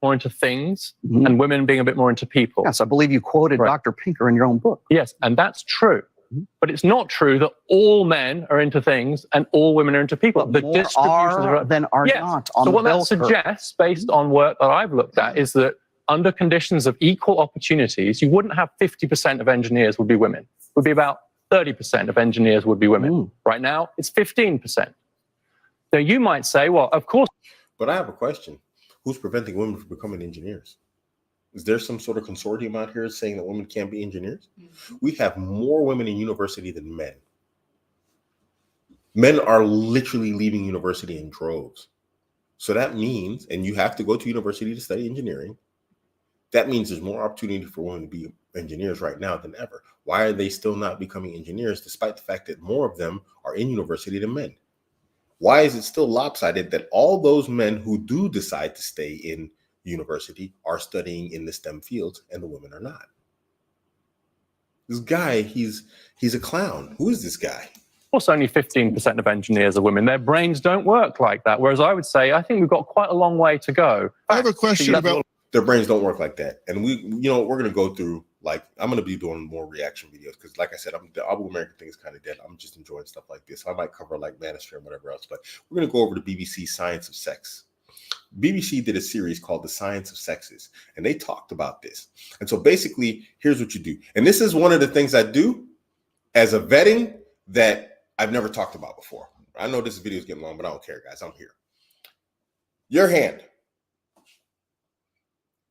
More into things and women being a bit more into people. Yes, I believe you quoted Dr. Pinker in your own book. Yes, and that's true. But it's not true that all men are into things and all women are into people. But more are than are not. So what that suggests, based on work that I've looked at, is that under conditions of equal opportunities, you wouldn't have 50% of engineers would be women. It would be about 30% of engineers would be women. Right now, it's 15%. Now, you might say, well, of course. But I have a question. Who's preventing women from becoming engineers? Is there some sort of consortium out here saying that women can't be engineers? We have more women in university than men. Men are literally leaving university in droves. So that means, and you have to go to university to study engineering. That means there's more opportunity for women to be engineers right now than ever. Why are they still not becoming engineers despite the fact that more of them are in university than men? Why is it still lopsided that all those men who do decide to stay in university are studying in the STEM fields and the women are not? This guy, he's a clown. Who is this guy? Of course, only 15% of engineers are women. Their brains don't work like that. Whereas I would say, I think we've got quite a long way to go. I have a question about... Their brains don't work like that. And we're going to go through, like, I'm going to be doing more reaction videos because, like I said, the Abuamerican thing is kind of dead. I'm just enjoying stuff like this. I might cover like manosphere and whatever else, but we're going to go over the BBC Science of Sex. BBC did a series called The Science of Sexes, and they talked about this. And so basically, here's what you do. And this is one of the things I do as a vetting that I've never talked about before. I know this video is getting long, but I don't care, guys. I'm here. Your hand,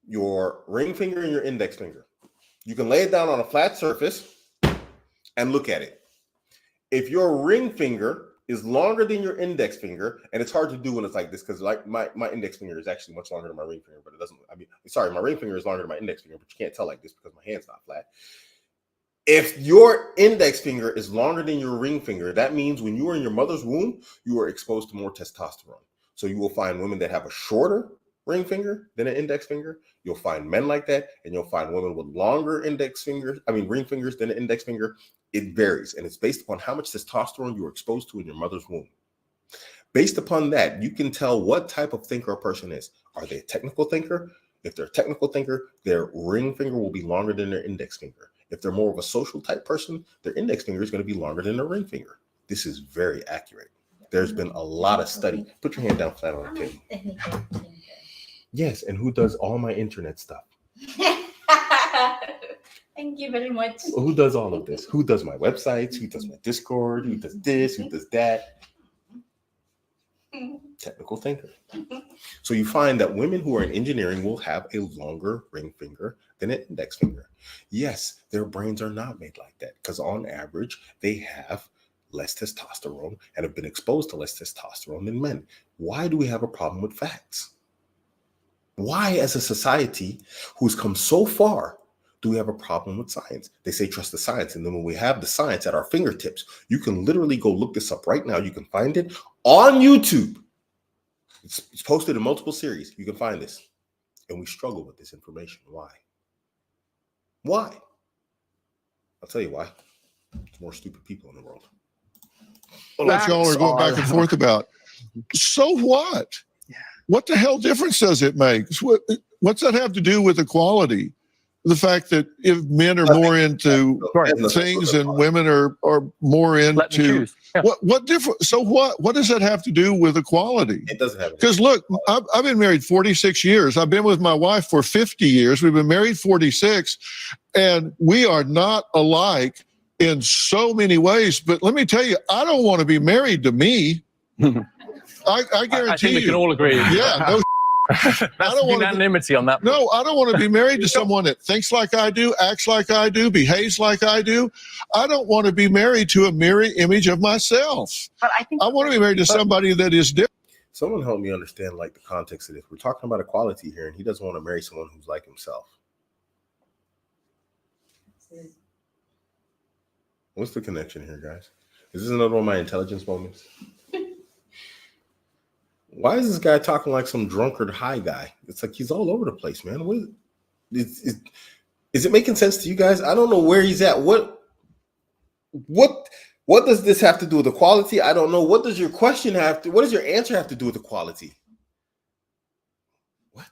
your ring finger and your index finger. You can lay it down on a flat surface and look at it. If your ring finger is longer than your index finger, and it's hard to do when it's like this because like my index finger is actually much longer than my ring finger, but it doesn't, my ring finger is longer than my index finger, but you can't tell like this because my hand's not flat. If your index finger is longer than your ring finger, that means when you were in your mother's womb, you were exposed to more testosterone. So you will find women that have a shorter ring finger than an index finger. You'll find men like that, and you'll find women with longer ring fingers than an index finger. It varies, and it's based upon how much testosterone you were exposed to in your mother's womb. Based upon that, you can tell what type of thinker a person is. Are they a technical thinker? If they're a technical thinker, their ring finger will be longer than their index finger. If they're more of a social type person, their index finger is going to be longer than their ring finger. This is very accurate. There's been a lot of study. Put your hand down flat on the table. Yes, and who does all my internet stuff? Thank you very much. Who does all of this? Who does my websites? Who does my Discord? Who does this? Who does that? Technical thinker. So you find that women who are in engineering will have a longer ring finger than an index finger. Yes, their brains are not made like that because on average, they have less testosterone and have been exposed to less testosterone than men. Why do we have a problem with facts? Why, as a society who's come so far, do we have a problem with science? They say trust the science. And then when we have the science at our fingertips, you can literally go look this up right now. You can find it on YouTube. It's posted in multiple series. You can find this. And we struggle with this information. Why? Why? I'll tell you why. There's more stupid people in the world. Well, that's y'all are going back and forth about. So what? What the hell difference does it make? What's that have to do with equality? the fact that if men are more into things and women are more into what different? So what does that have to do with equality? It doesn't have. Because look, I've been married 46 years. I've been with my wife for 50 years. We've been married 46, and we are not alike in so many ways. But let me tell you, I don't want to be married to me. I guarantee I think we you. can all agree. Yeah. No, That's unanimity on that. No, I don't want to be married to someone that thinks like I do, acts like I do, behaves like I do. I don't want to be married to a mirror image of myself. But I think I want to be married to somebody that is different. Someone help me understand like the context of this. We're talking about equality here, and he doesn't want to marry someone who's like himself. What's the connection here, guys? Is this another one of my intelligence moments? Why is this guy talking like some drunkard high guy? It's like he's all over the place, man. Is it making sense to you guys? I don't know where he's at. What does this have to do with equality? I don't know. What does your question have to? What does your answer have to do with equality? What?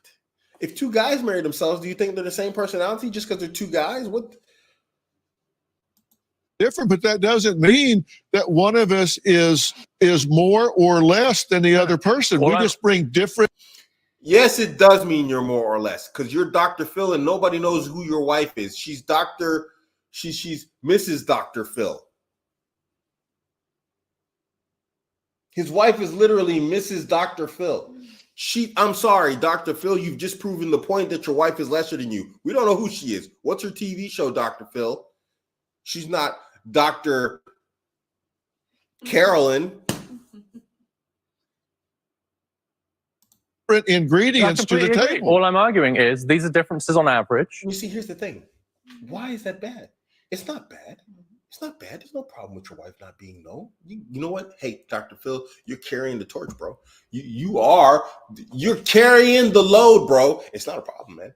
If two guys marry themselves, do you think they're the same personality just because they're two guys? What? Different, but that doesn't mean that one of us is more or less than the other person. We just bring different. Yes, it does mean you're more or less because you're Dr. Phil and nobody knows who your wife is. She's she's Mrs. Dr. Phil. His wife is literally Mrs. Dr. Phil. I'm sorry, Dr. Phil, you've just proven the point that your wife is lesser than you. We don't know who she is. What's her TV show, Dr. Phil? She's not Dr. Carolyn. Ingredients to the table. All I'm arguing is these are differences on average. You see, here's the thing. Why is that bad? It's not bad. It's not bad. There's no problem with your wife not being known. You know what? Hey, Dr. Phil, you're carrying the torch, bro. You're carrying the load, bro. It's not a problem, man.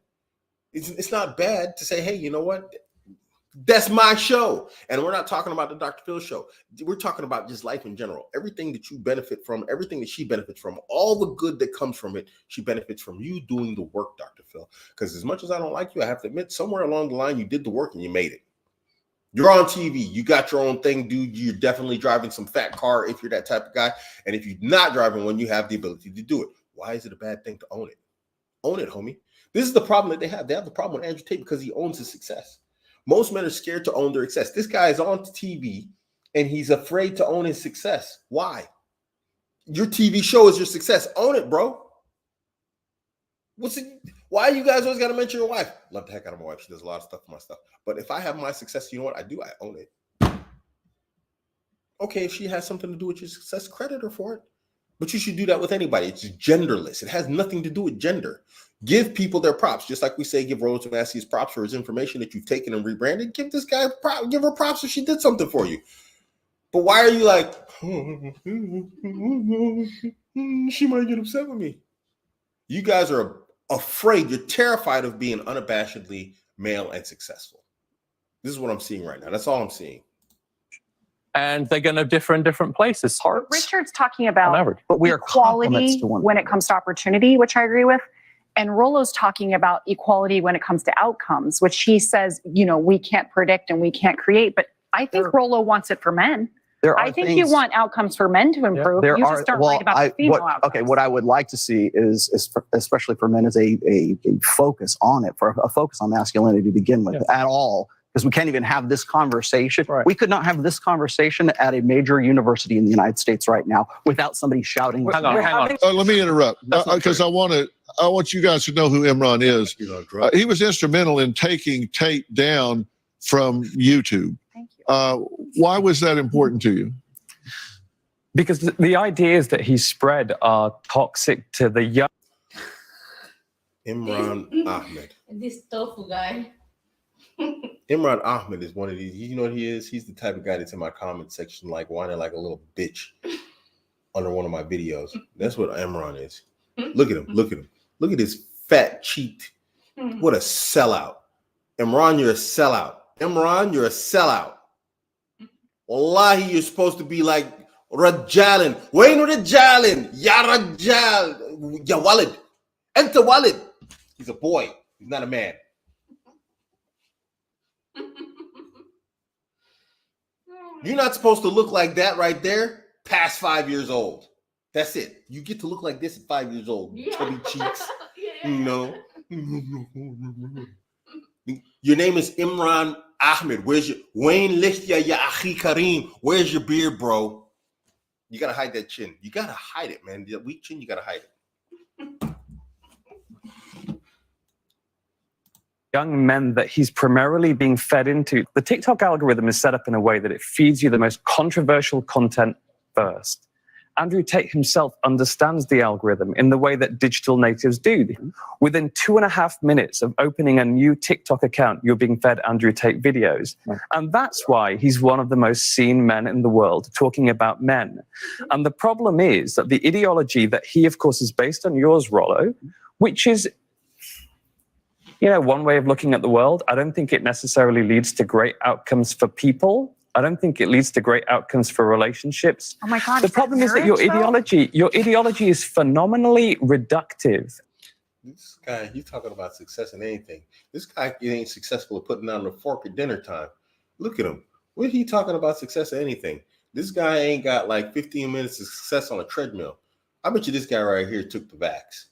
It's not bad to say, hey, you know what? That's my show. And we're not talking about the Dr. Phil show. We're talking about just life in general. Everything that you benefit from, everything that she benefits from, all the good that comes from it, she benefits from you doing the work, Dr. Phil. Because as much as I don't like you, I have to admit, somewhere along the line, you did the work and you made it. You're on TV. You got your own thing, dude. You're definitely driving some fat car if you're that type of guy. And if you're not driving one, you have the ability to do it. Why is it a bad thing to own it? Own it, homie. This is the problem that they have. They have the problem with Andrew Tate because he owns his success. Most men are scared to own their success. This guy is on TV and he's afraid to own his success. Why? Your TV show is your success. Own it, bro. Why you guys always got to mention your wife? Love the heck out of my wife. She does a lot of stuff for my stuff. But if I have my success, you know what I do? I own it. Okay, if she has something to do with your success, credit her for it. But you should do that with anybody. It's genderless. It has nothing to do with gender. Give people their props. Just like we say, give Rolo his props for his information that you've taken and rebranded. Give this guy props. Give her props if she did something for you. But why are you like, she might get upset with me? You guys are afraid. You're terrified of being unabashedly male and successful. This is what I'm seeing right now. That's all I'm seeing. And they're going to differ in different places. Richard's talking about but we are equality when it comes to opportunity, which I agree with. And Rolo's talking about equality when it comes to outcomes, which he says, we can't predict and we can't create. But I think Rolo wants it for men. I think you want outcomes for men to improve. You just aren't worried about the female outcomes. Okay, what I would like to see is especially for men, is a focus on it, for a focus on masculinity to begin with at all. Because we can't even have this conversation. Right. We could not have this conversation at a major university in the United States right now without somebody shouting. Hang on. Let me interrupt because I want you guys to know who Imran is. He was instrumental in taking Tate down from YouTube. Thank you. Why was that important to you? Because the ideas that he spread are toxic to the young. Imran Ahmed. This tofu guy. Imran Ahmed is one of these. You know what he is? He's the type of guy that's in my comment section, like whining like a little bitch under one of my videos. That's what Imran is. Look at him. Look at him. Look at his fat cheek. What a sellout. Imran, you're a sellout. Imran, you're a sellout. Wallahi, you're supposed to be like Rajalin. Wain Rajalin. Ya Rajal. Ya Walid. Enter Walid. He's a boy. He's not a man. You're not supposed to look like that right there past 5 years old. That's it. You get to look like this at 5 years old. Chubby cheeks. You know. Your name is Imran Ahmed. Where's your Wayne Lichya ya Akhi Kareem? Where's your beard, bro? You gotta hide that chin. You gotta hide it, man. That weak chin, you gotta hide it. Young men that he's primarily being fed into. The TikTok algorithm is set up in a way that it feeds you the most controversial content first. Andrew Tate himself understands the algorithm in the way that digital natives do. Within 2.5 minutes of opening a new TikTok account, you're being fed Andrew Tate videos. And that's why he's one of the most seen men in the world talking about men. And the problem is that the ideology that he, of course, is based on yours, Rolo, which is, you know, one way of looking at the world. I don't think it necessarily leads to great outcomes for people. I don't think it leads to great outcomes for relationships. Oh my God. The problem is that your ideology is phenomenally reductive. This guy, he's talking about success in anything. This guy ain't successful at putting down the fork at dinner time. Look at him. What he talking about success in anything? This guy ain't got like 15 minutes of success on a treadmill. I bet you this guy right here took the vax.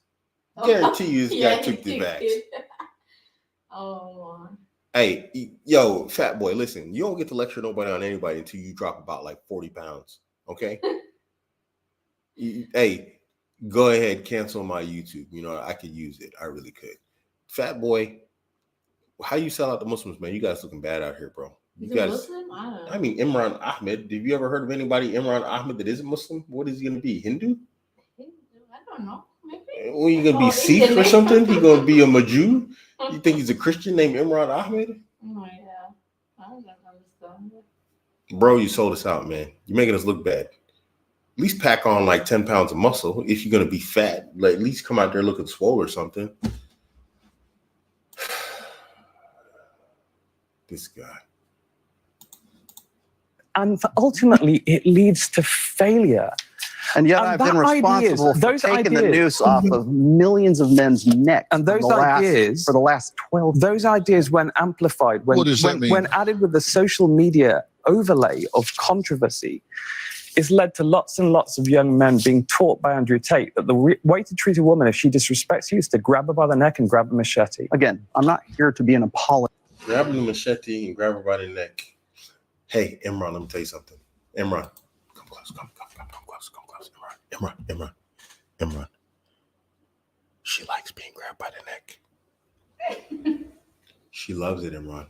Guarantee you this guy took the vax. Oh, man. Hey, yo, fat boy, listen, you don't get to lecture nobody on anybody until you drop about like 40 pounds, okay? Hey, go ahead, cancel my YouTube. You know, I could use it. I really could. Fat boy, how you sell out the Muslims, man? You guys looking bad out here, bro. You guys, Muslim? I don't know. I mean, Imran Ahmed. Have you ever heard of anybody, Imran Ahmed, that isn't Muslim? What is he going to be, Hindu? I don't know. Maybe. Well, you going to be Sikh or something? He going to be a Maju? You think he's a Christian named Imran Ahmed? Oh, yeah. I don't understand it. Bro, you sold us out, man. You're making us look bad. At least pack on like 10 pounds of muscle. If you're going to be fat, like at least come out there looking swole or something. This guy. And ultimately, it leads to failure. And yet I've been responsible for taking the noose off of millions of men's necks. And those ideas, for the last 12 those ideas, when amplified, when added with the social media overlay of controversy, is led to lots and lots of young men being taught by Andrew Tate that the way to treat a woman if she disrespects you is to grab her by the neck and grab a machete. Again, I'm not here to be an apologist. Grab the machete and grab her by the neck. Hey, Imran, let me tell you something. Imran, come close, come close. Imran. She likes being grabbed by the neck. She loves it, Imran.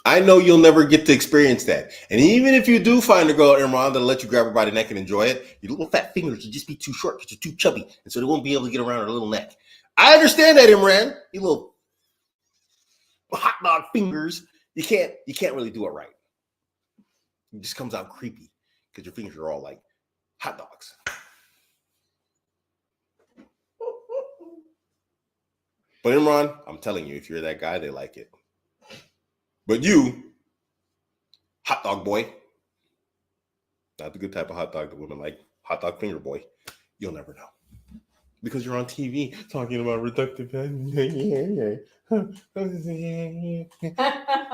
I know you'll never get to experience that. And even if you do find a girl, Imran, that'll let you grab her by the neck and enjoy it, your little fat fingers will just be too short because you're too chubby. And so they won't be able to get around her little neck. I understand that, Imran. You little hot dog fingers. You can't really do it right. It just comes out creepy because your fingers are all like hot dogs. But Imran, I'm telling you, if you're that guy, they like it. But you, hot dog boy, not the good type of hot dog that women like, hot dog finger boy, you'll never know. Because you're on TV talking about reductive.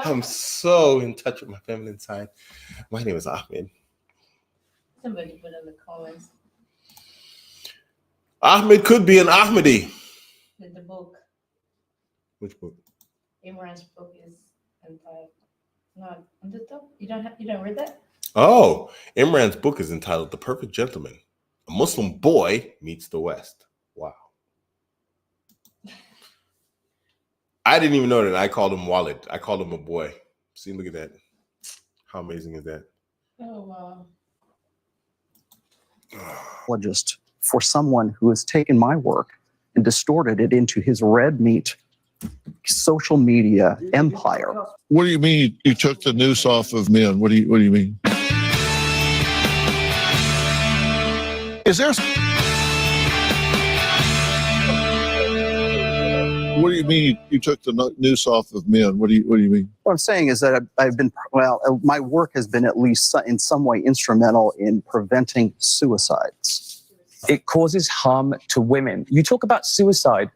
I'm so in touch with my feminine side. My name is Ahmed. Somebody put in the comments. Ahmed could be an Ahmadi. With the book. Which book? Imran's book is entitled. Not on the top. You don't read that? Oh, Imran's book is entitled "The Perfect Gentleman." A Muslim boy meets the West. Wow. I didn't even know that. I called him Walid. I called him a boy. See, look at that. How amazing is that? Oh wow. Apologist for someone who has taken my work and distorted it into his red meat social media empire. What do you mean you took the noose off of men? What do you mean? Is there? What do you mean you took the noose off of men? What do you mean? What I'm saying is that I've been, my work has been at least in some way instrumental in preventing suicides. It causes harm to women. You talk about suicide.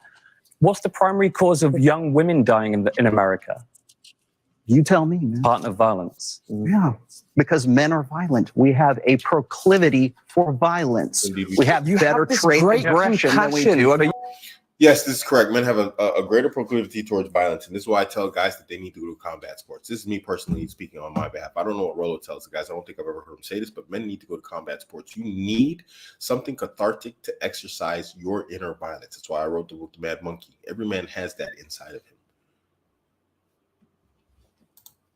What's the primary cause of young women dying in America? You tell me, man. Partner violence. Yeah, because men are violent. We have a proclivity for violence. Indeed, We have better trait aggression than we do. Yes, this is correct. Men have a greater proclivity towards violence, and this is why I tell guys that they need to go to combat sports. This is me personally speaking on my behalf. I don't know what Rolo tells the guys. I don't think I've ever heard him say this, but men need to go to combat sports. You need something cathartic to exercise your inner violence. That's why I wrote the book, The Mad Monkey. Every man has that inside of him.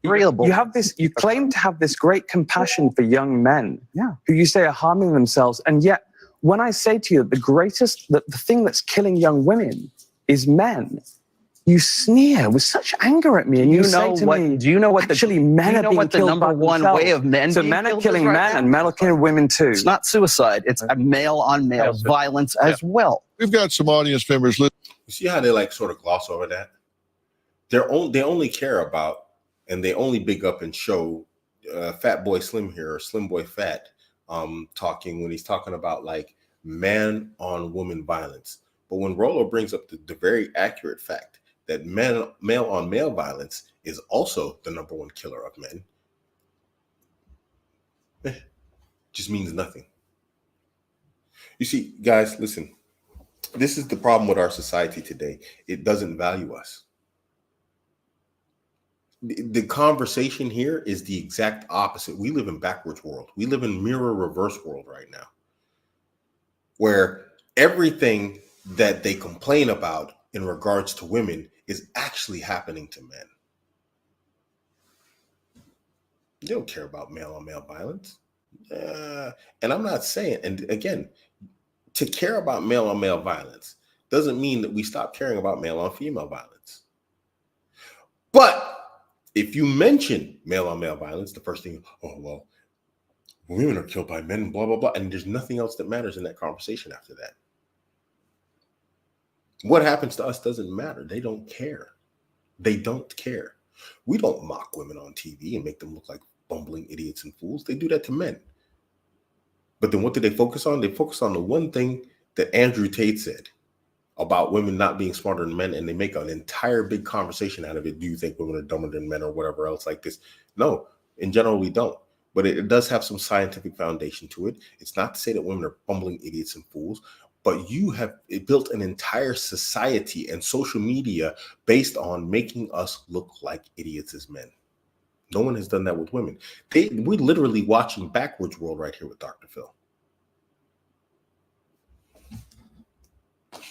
You have this. You claim to have this great compassion for young men, who you say are harming themselves, and yet, when I say to you that the thing that's killing young women is men, you sneer with such anger at me, and you say to me, "Do you know what actually men are being the killed number by one themselves. way of men? So being men are killed killing is right men, now? and men are killing women too. It's not suicide; it's a male on male violence as well. We've got some audience members. You see how they like sort of gloss over that? They only care about, and they only big up and show Fat Boy Slim here, or Slim Boy Fat, talking when he's talking about like man on woman violence. But when Rolo brings up the very accurate fact that male on male violence is also the number one killer of men, just means nothing. You see, guys, listen, this is the problem with our society today. It doesn't value us. The conversation here is the exact opposite. We live in backwards world. We live in mirror reverse world right now, where everything that they complain about in regards to women is actually happening to men. They don't care about male on male violence. And I'm not saying, and again, to care about male on male violence doesn't mean that we stop caring about male on female violence. But if you mention male on male violence, the first thing, oh, well, women are killed by men, blah, blah, blah. And there's nothing else that matters in that conversation after that. What happens to us doesn't matter. They don't care. They don't care. We don't mock women on TV and make them look like bumbling idiots and fools. They do that to men. But then what do they focus on? They focus on the one thing that Andrew Tate said about women not being smarter than men, and they make an entire big conversation out of it. Do you think women are dumber than men or whatever else like this? No, in general, we don't. But it does have some scientific foundation to it. It's not to say that women are bumbling idiots and fools, but you have built an entire society and social media based on making us look like idiots as men. No one has done that with women. We're literally watching backwards world right here with Dr. Phil.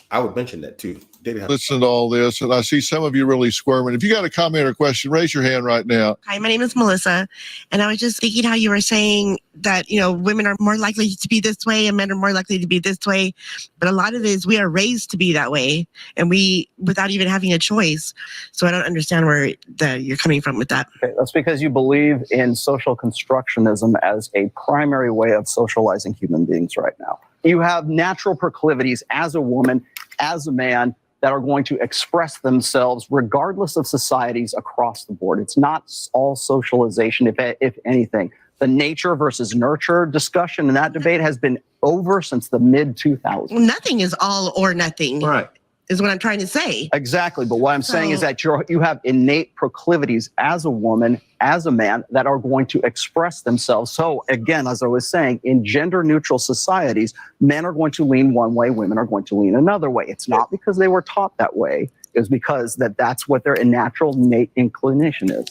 I would mention that too. Listen to all this, and I see some of you really squirming. If you got a comment or question, raise your hand right now. Hi, my name is Melissa, and I was just thinking how you were saying that, you know, women are more likely to be this way and men are more likely to be this way. But a lot of it is we are raised to be that way, and we, without even having a choice. So I don't understand where you're coming from with that. Okay, that's because you believe in social constructionism as a primary way of socializing human beings right now. You have natural proclivities as a woman, as a man, that are going to express themselves regardless of societies across the board. It's not all socialization, if anything. The nature versus nurture discussion and that debate has been over since the mid-2000s. Nothing is all or nothing. Right. Is what I'm trying to say. Exactly. But what I'm saying is that you have innate proclivities as a woman, as a man, that are going to express themselves. So again, as I was saying, in gender neutral societies, men are going to lean one way, women are going to lean another way. It's not because they were taught that way. It's because that's what their natural innate inclination is.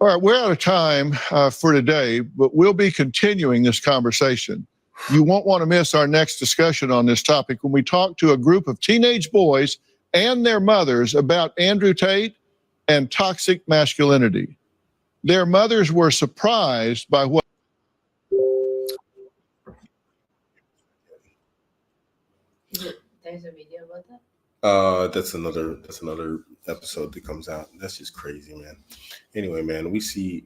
All right, we're out of time for today, but we'll be continuing this conversation. You won't want to miss our next discussion on this topic when we talk to a group of teenage boys and their mothers about Andrew Tate and toxic masculinity. Their mothers were surprised by what. There's a video about that? That's another episode that comes out. That's just crazy, man. Anyway, man, we see.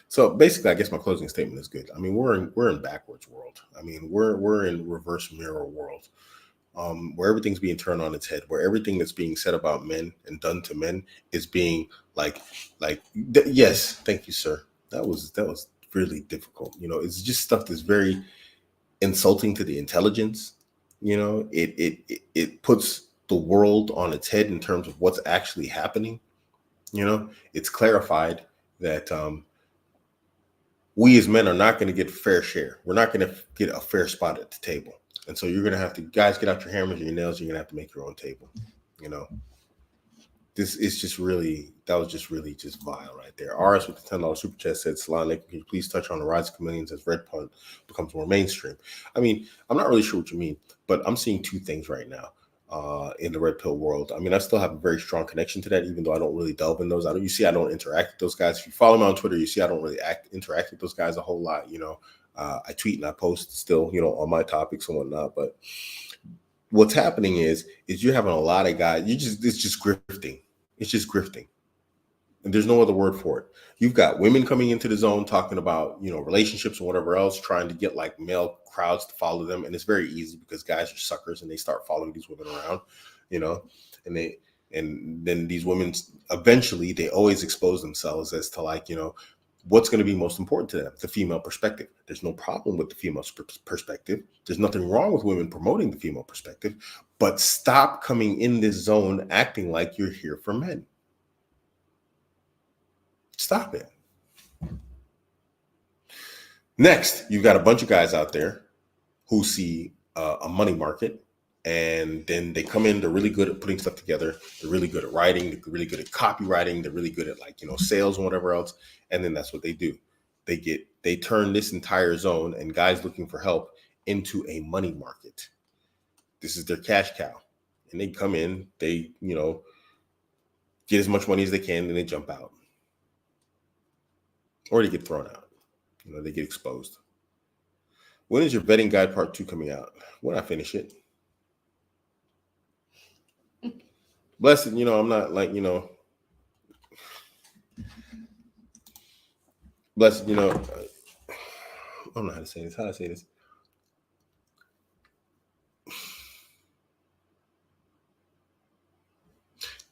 So basically, I guess my closing statement is good. I mean, we're in backwards world. I mean, we're in reverse mirror world, where everything's being turned on its head, where everything that's being said about men and done to men is being yes, thank you, sir. That was really difficult. You know, it's just stuff that's very insulting to the intelligence. You know, it puts the world on its head in terms of what's actually happening. You know, it's clarified that we as men are not going to get fair share. We're not going to get a fair spot at the table. And so you're going to have to, guys, get out your hammers and your nails. You're going to have to make your own table. You know, this is just really, that was just really just vile right there. RS with the $10 super chat said, Salon, can you please touch on the rise of chameleons as red pill becomes more mainstream? I mean, I'm not really sure what you mean, but I'm seeing two things right now in the red pill world. I mean, I still have a very strong connection to that, even though I don't really delve in those. You see, I don't interact with those guys. If you follow me on Twitter, you see I don't really interact with those guys a whole lot. You know, I tweet and I post still, you know, on my topics and whatnot. But what's happening is you're having a lot of guys. It's just grifting. It's just grifting. And there's no other word for it. You've got women coming into the zone talking about, you know, relationships and whatever else, trying to get like male crowds to follow them. And it's very easy because guys are suckers and they start following these women around, you know, and then these women eventually, they always expose themselves as to like, you know, what's going to be most important to them, the female perspective. There's no problem with the female perspective. There's nothing wrong with women promoting the female perspective, but stop coming in this zone acting like you're here for men. Stop it. Next, you've got a bunch of guys out there who see a money market, and then they come in, they're really good at putting stuff together. They're really good at writing. They're really good at copywriting. They're really good at, like, you know, sales and whatever else. And then that's what they do. They turn this entire zone and guys looking for help into a money market. This is their cash cow. And they come in, they, you know, get as much money as they can, then they jump out. Or they get thrown out. You know, they get exposed. When is your vetting guide part 2 coming out? When I finish it. Blessed, you know, I'm not like, you know, blessed, you know, I don't know how to say this. How do I say this?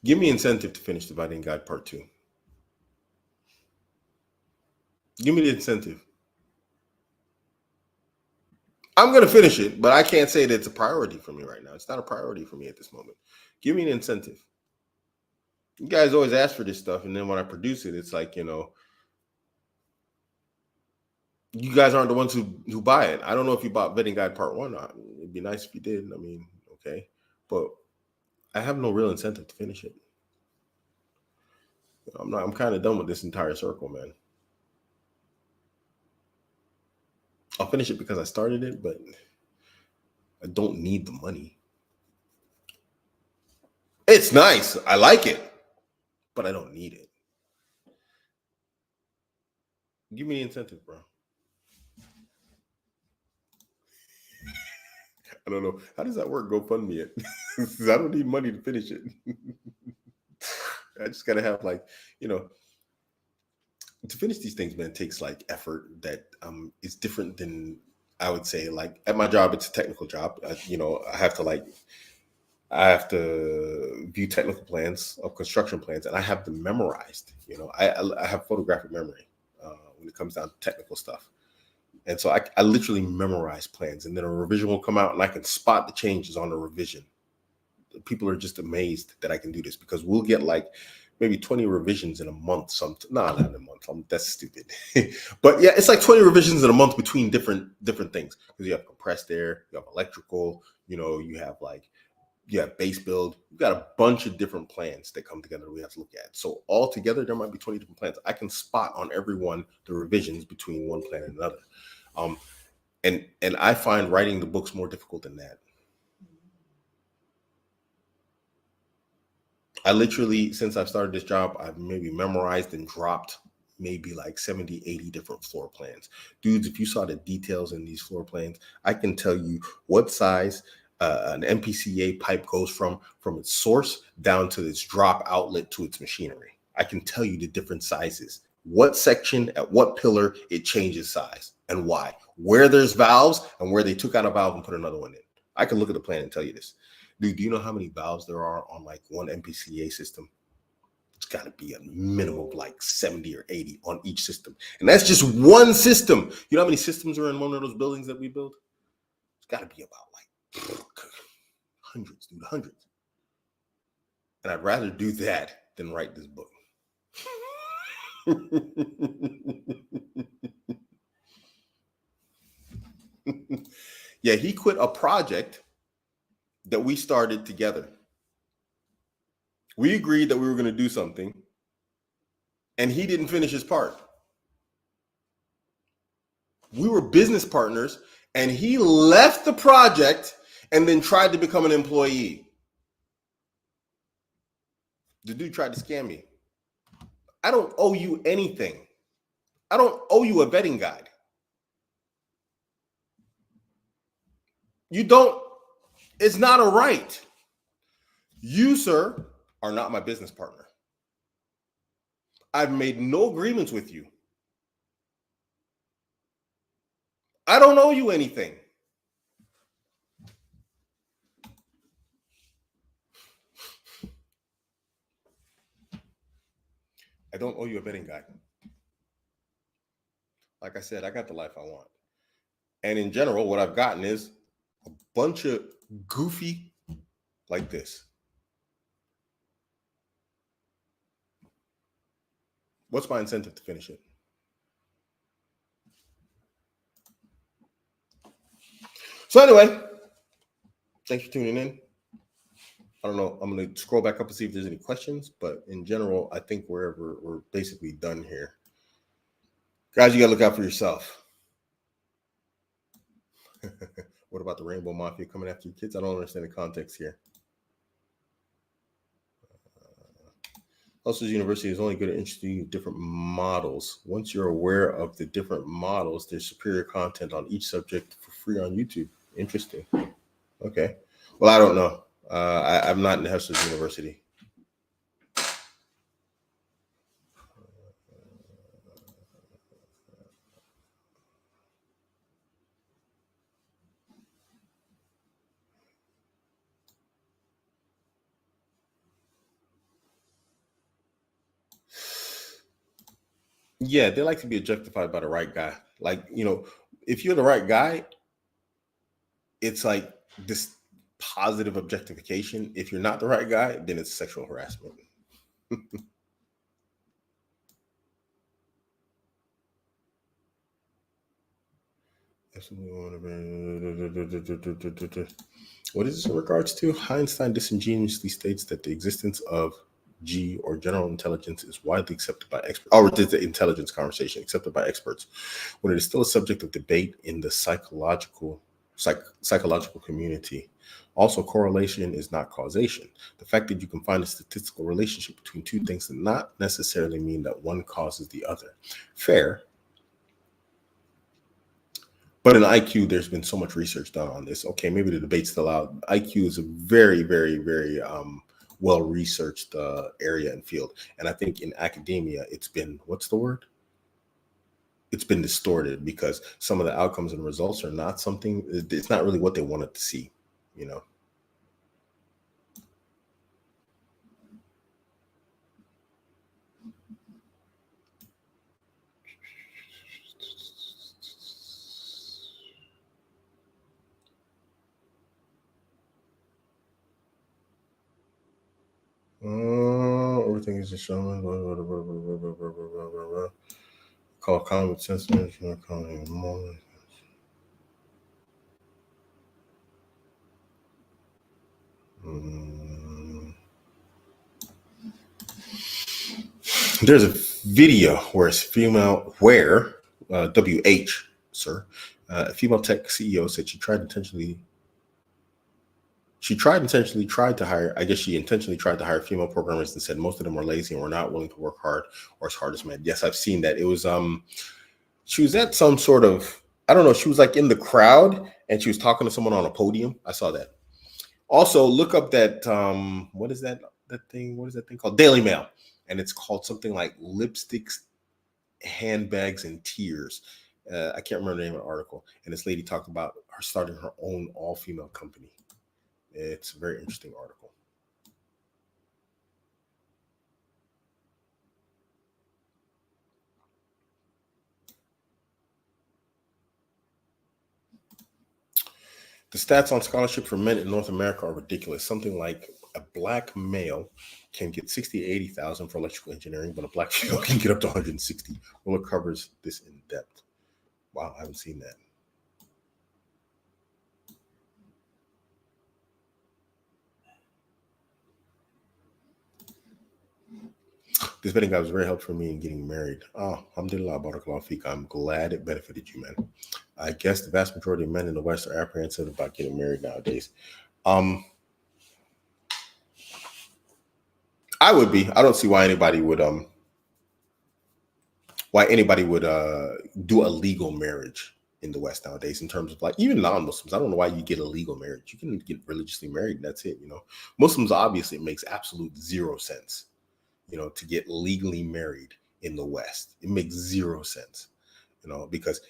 Give me incentive to finish the vetting guide part 2. Give me the incentive. I'm going to finish it, but I can't say that it's a priority for me right now. It's not a priority for me at this moment. Give me an incentive. You guys always ask for this stuff, and then when I produce it, it's like, you know, you guys aren't the ones who buy it. I don't know if you bought Vetting Guide Part 1. It'd be nice if you did. I mean, okay. But I have no real incentive to finish it. I'm kind of done with this entire circle, man. I'll finish it because I started it, but I don't need the money. It's nice. I like it, but I don't need it. Give me the incentive, bro. I don't know. How does that work? GoFundMe it. I don't need money to finish it. I just got to have, like, you know, to finish these things, man, takes like effort that is different than, I would say, like at my job, it's a technical job. You know, I have to view technical plans of construction plans, and I have them memorized. You know, I have photographic memory when it comes down to technical stuff. And so I literally memorize plans, and then a revision will come out and I can spot the changes on the revision. People are just amazed that I can do this because we'll get like maybe 20 revisions in a month. Not in a month. That's stupid. But yeah, it's like 20 revisions in a month between different things, because you have compressed air, you have electrical, you know, you have base build. You've got a bunch of different plans that come together we have to look at. So all together, there might be 20 different plans. I can spot on every one the revisions between one plan and another. And I find writing the books more difficult than that. I literally, since I've started this job, I've maybe memorized and dropped maybe like 70, 80 different floor plans. Dudes, if you saw the details in these floor plans, I can tell you what size an MPCA pipe goes from its source down to its drop outlet to its machinery. I can tell you the different sizes. What section at what pillar it changes size and why. Where there's valves and where they took out a valve and put another one in. I can look at the plan and tell you this. Dude, do you know how many valves there are on like one MPCA system? It's got to be a minimum of like 70 or 80 on each system. And that's just one system. You know how many systems are in one of those buildings that we build? It's got to be about like hundreds, dude, hundreds. And I'd rather do that than write this book. Yeah, he quit a project that we started together. We agreed that we were going to do something, and he didn't finish his part. We were business partners, and he left the project and then tried to become an employee. The dude tried to scam me. I don't owe you anything. I don't owe you a vetting guide. You don't, it's not a right. You, sir, are not my business partner. I've made no agreements with you. I don't owe you anything. I don't owe you a betting guide. Like I said, I got the life I want. And in general, what I've gotten is a bunch of goofy like this. What's my incentive to finish it? So anyway, thanks for tuning in. I don't know. I'm going to scroll back up to see if there's any questions, but in general, I think we're basically done here. Guys, you got to look out for yourself. What about the Rainbow Mafia coming after your kids? I don't understand the context here. Hustlers University is only good at introducing you different models. Once you're aware of the different models, there's superior content on each subject for free on YouTube. Interesting. Okay. Well, I don't know. I'm not in Hustlers University. Yeah, they like to be objectified by the right guy. Like, you know, if you're the right guy, it's like this positive objectification. If you're not the right guy, then it's sexual harassment. What is this in regards to? Einstein disingenuously states that the existence of G or general intelligence is widely accepted by experts. Or the intelligence conversation accepted by experts, when it is still a subject of debate in the psychological community. Also, correlation is not causation. The fact that you can find a statistical relationship between two things does not necessarily mean that one causes the other. Fair. But in IQ, there's been so much research done on this. Okay, maybe the debate's still out. IQ is a very, very, very well-researched area and field. And I think in academia, it's been, what's the word? It's been distorted because some of the outcomes and results are not something, it's not really what they wanted to see, you know? Everything is just showing. Call common sense. There's a video where it's female, WH, sir, a female tech CEO said she intentionally tried to hire female programmers and said most of them were lazy and were not willing to work hard or as hard as men. Yes, I've seen that. It was she was at some sort of, I don't know, she was like in the crowd and she was talking to someone on a podium. I saw that. Also, look up that what is that thing called? Daily Mail. And it's called something like Lipsticks, Handbags, and Tears. I can't remember the name of the article. And this lady talked about her starting her own all-female company. It's a very interesting article. The stats on scholarship for men in North America are ridiculous. Something like a black male can get 60, 80,000 for electrical engineering, but a black female can get up to 160. Well, it covers this in depth. Wow, I haven't seen that. This betting guy was very helpful for me in getting married. Oh, alhamdulillah, barakallahu feek. I'm glad it benefited you, man. I guess the vast majority of men in the West are apprehensive about getting married nowadays. I would be. I don't see why anybody would do a legal marriage in the West nowadays, in terms of like even non-Muslims. I don't know why you get a legal marriage. You can get religiously married and that's it. You know, Muslims, obviously it makes absolute zero sense, you know, to get legally married in the West. It makes zero sense, you know, because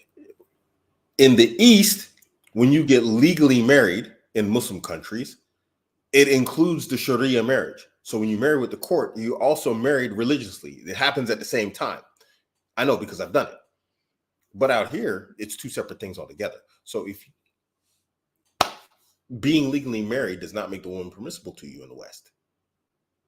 in the East, when you get legally married in Muslim countries, it includes the Sharia marriage. So when you marry with the court, you also married religiously. It happens at the same time. I know because I've done it. But out here, it's two separate things altogether. So if being legally married does not make the woman permissible to you in the West,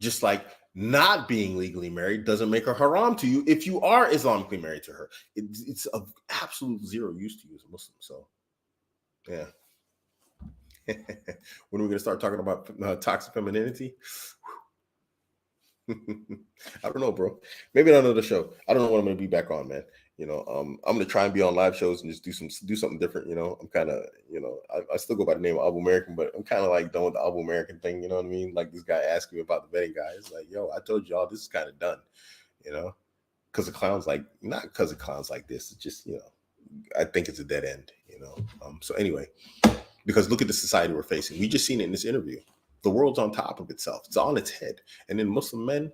just like not being legally married doesn't make her haram to you if you are Islamically married to her. It's of absolute zero use to you as a Muslim. So, yeah. When are we going to start talking about toxic femininity? I don't know, bro. Maybe on another show. I don't know when I'm going to be back on, man. You know, I'm going to try and be on live shows and just do something different. You know, I'm kind of, you know, I still go by the name of Abuamerican, but I'm kind of like done with the Abuamerican thing. You know what I mean? Like this guy asked me about the vetting guy. It's like, yo, I told y'all this is kind of done. You know, because of clowns like, not because of clowns like this. It's just, you know, I think it's a dead end. You know, so anyway, because look at the society we're facing. We just seen it in this interview. The world's on top of itself. It's on its head. And then Muslim men,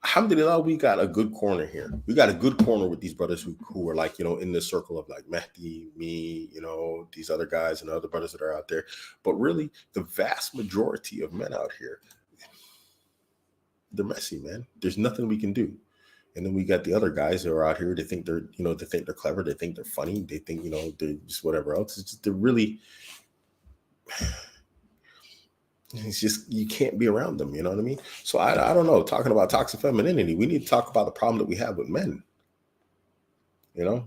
alhamdulillah, we got a good corner here. We got a good corner with these brothers who are like, you know, in the circle of like Mehdi, me, you know, these other guys and other brothers that are out there. But really, the vast majority of men out here, they're messy, man. There's nothing we can do. And then we got the other guys that are out here. They think they're, you know, they think they're clever. They think they're funny. They think, you know, they're just whatever else. It's just, they're really... It's just, you can't be around them, you know what I mean? So I don't know, talking about toxic femininity, we need to talk about the problem that we have with men, you know?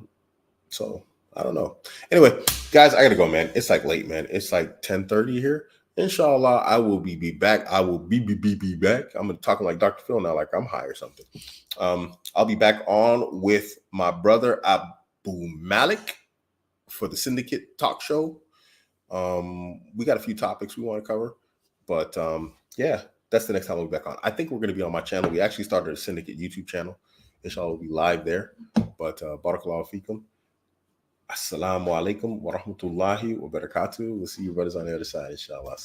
So I don't know. Anyway, guys, I gotta go, man. It's like late, man. It's like 10:30 here. Inshallah, I will be back. I will be back. I'm talking like Dr. Phil now, like I'm high or something. I'll be back on with my brother Abuamerican for the Syndicate talk show. We got a few topics we want to cover. But yeah, that's the next time we'll be back on. I think we're going to be on my channel. We actually started a Syndicate YouTube channel. Inshallah, we'll be live there. But barakallahu feekum. Assalamu alaikum wa rahmatullahi wa barakatuh. We'll see you brothers on the other side, inshallah.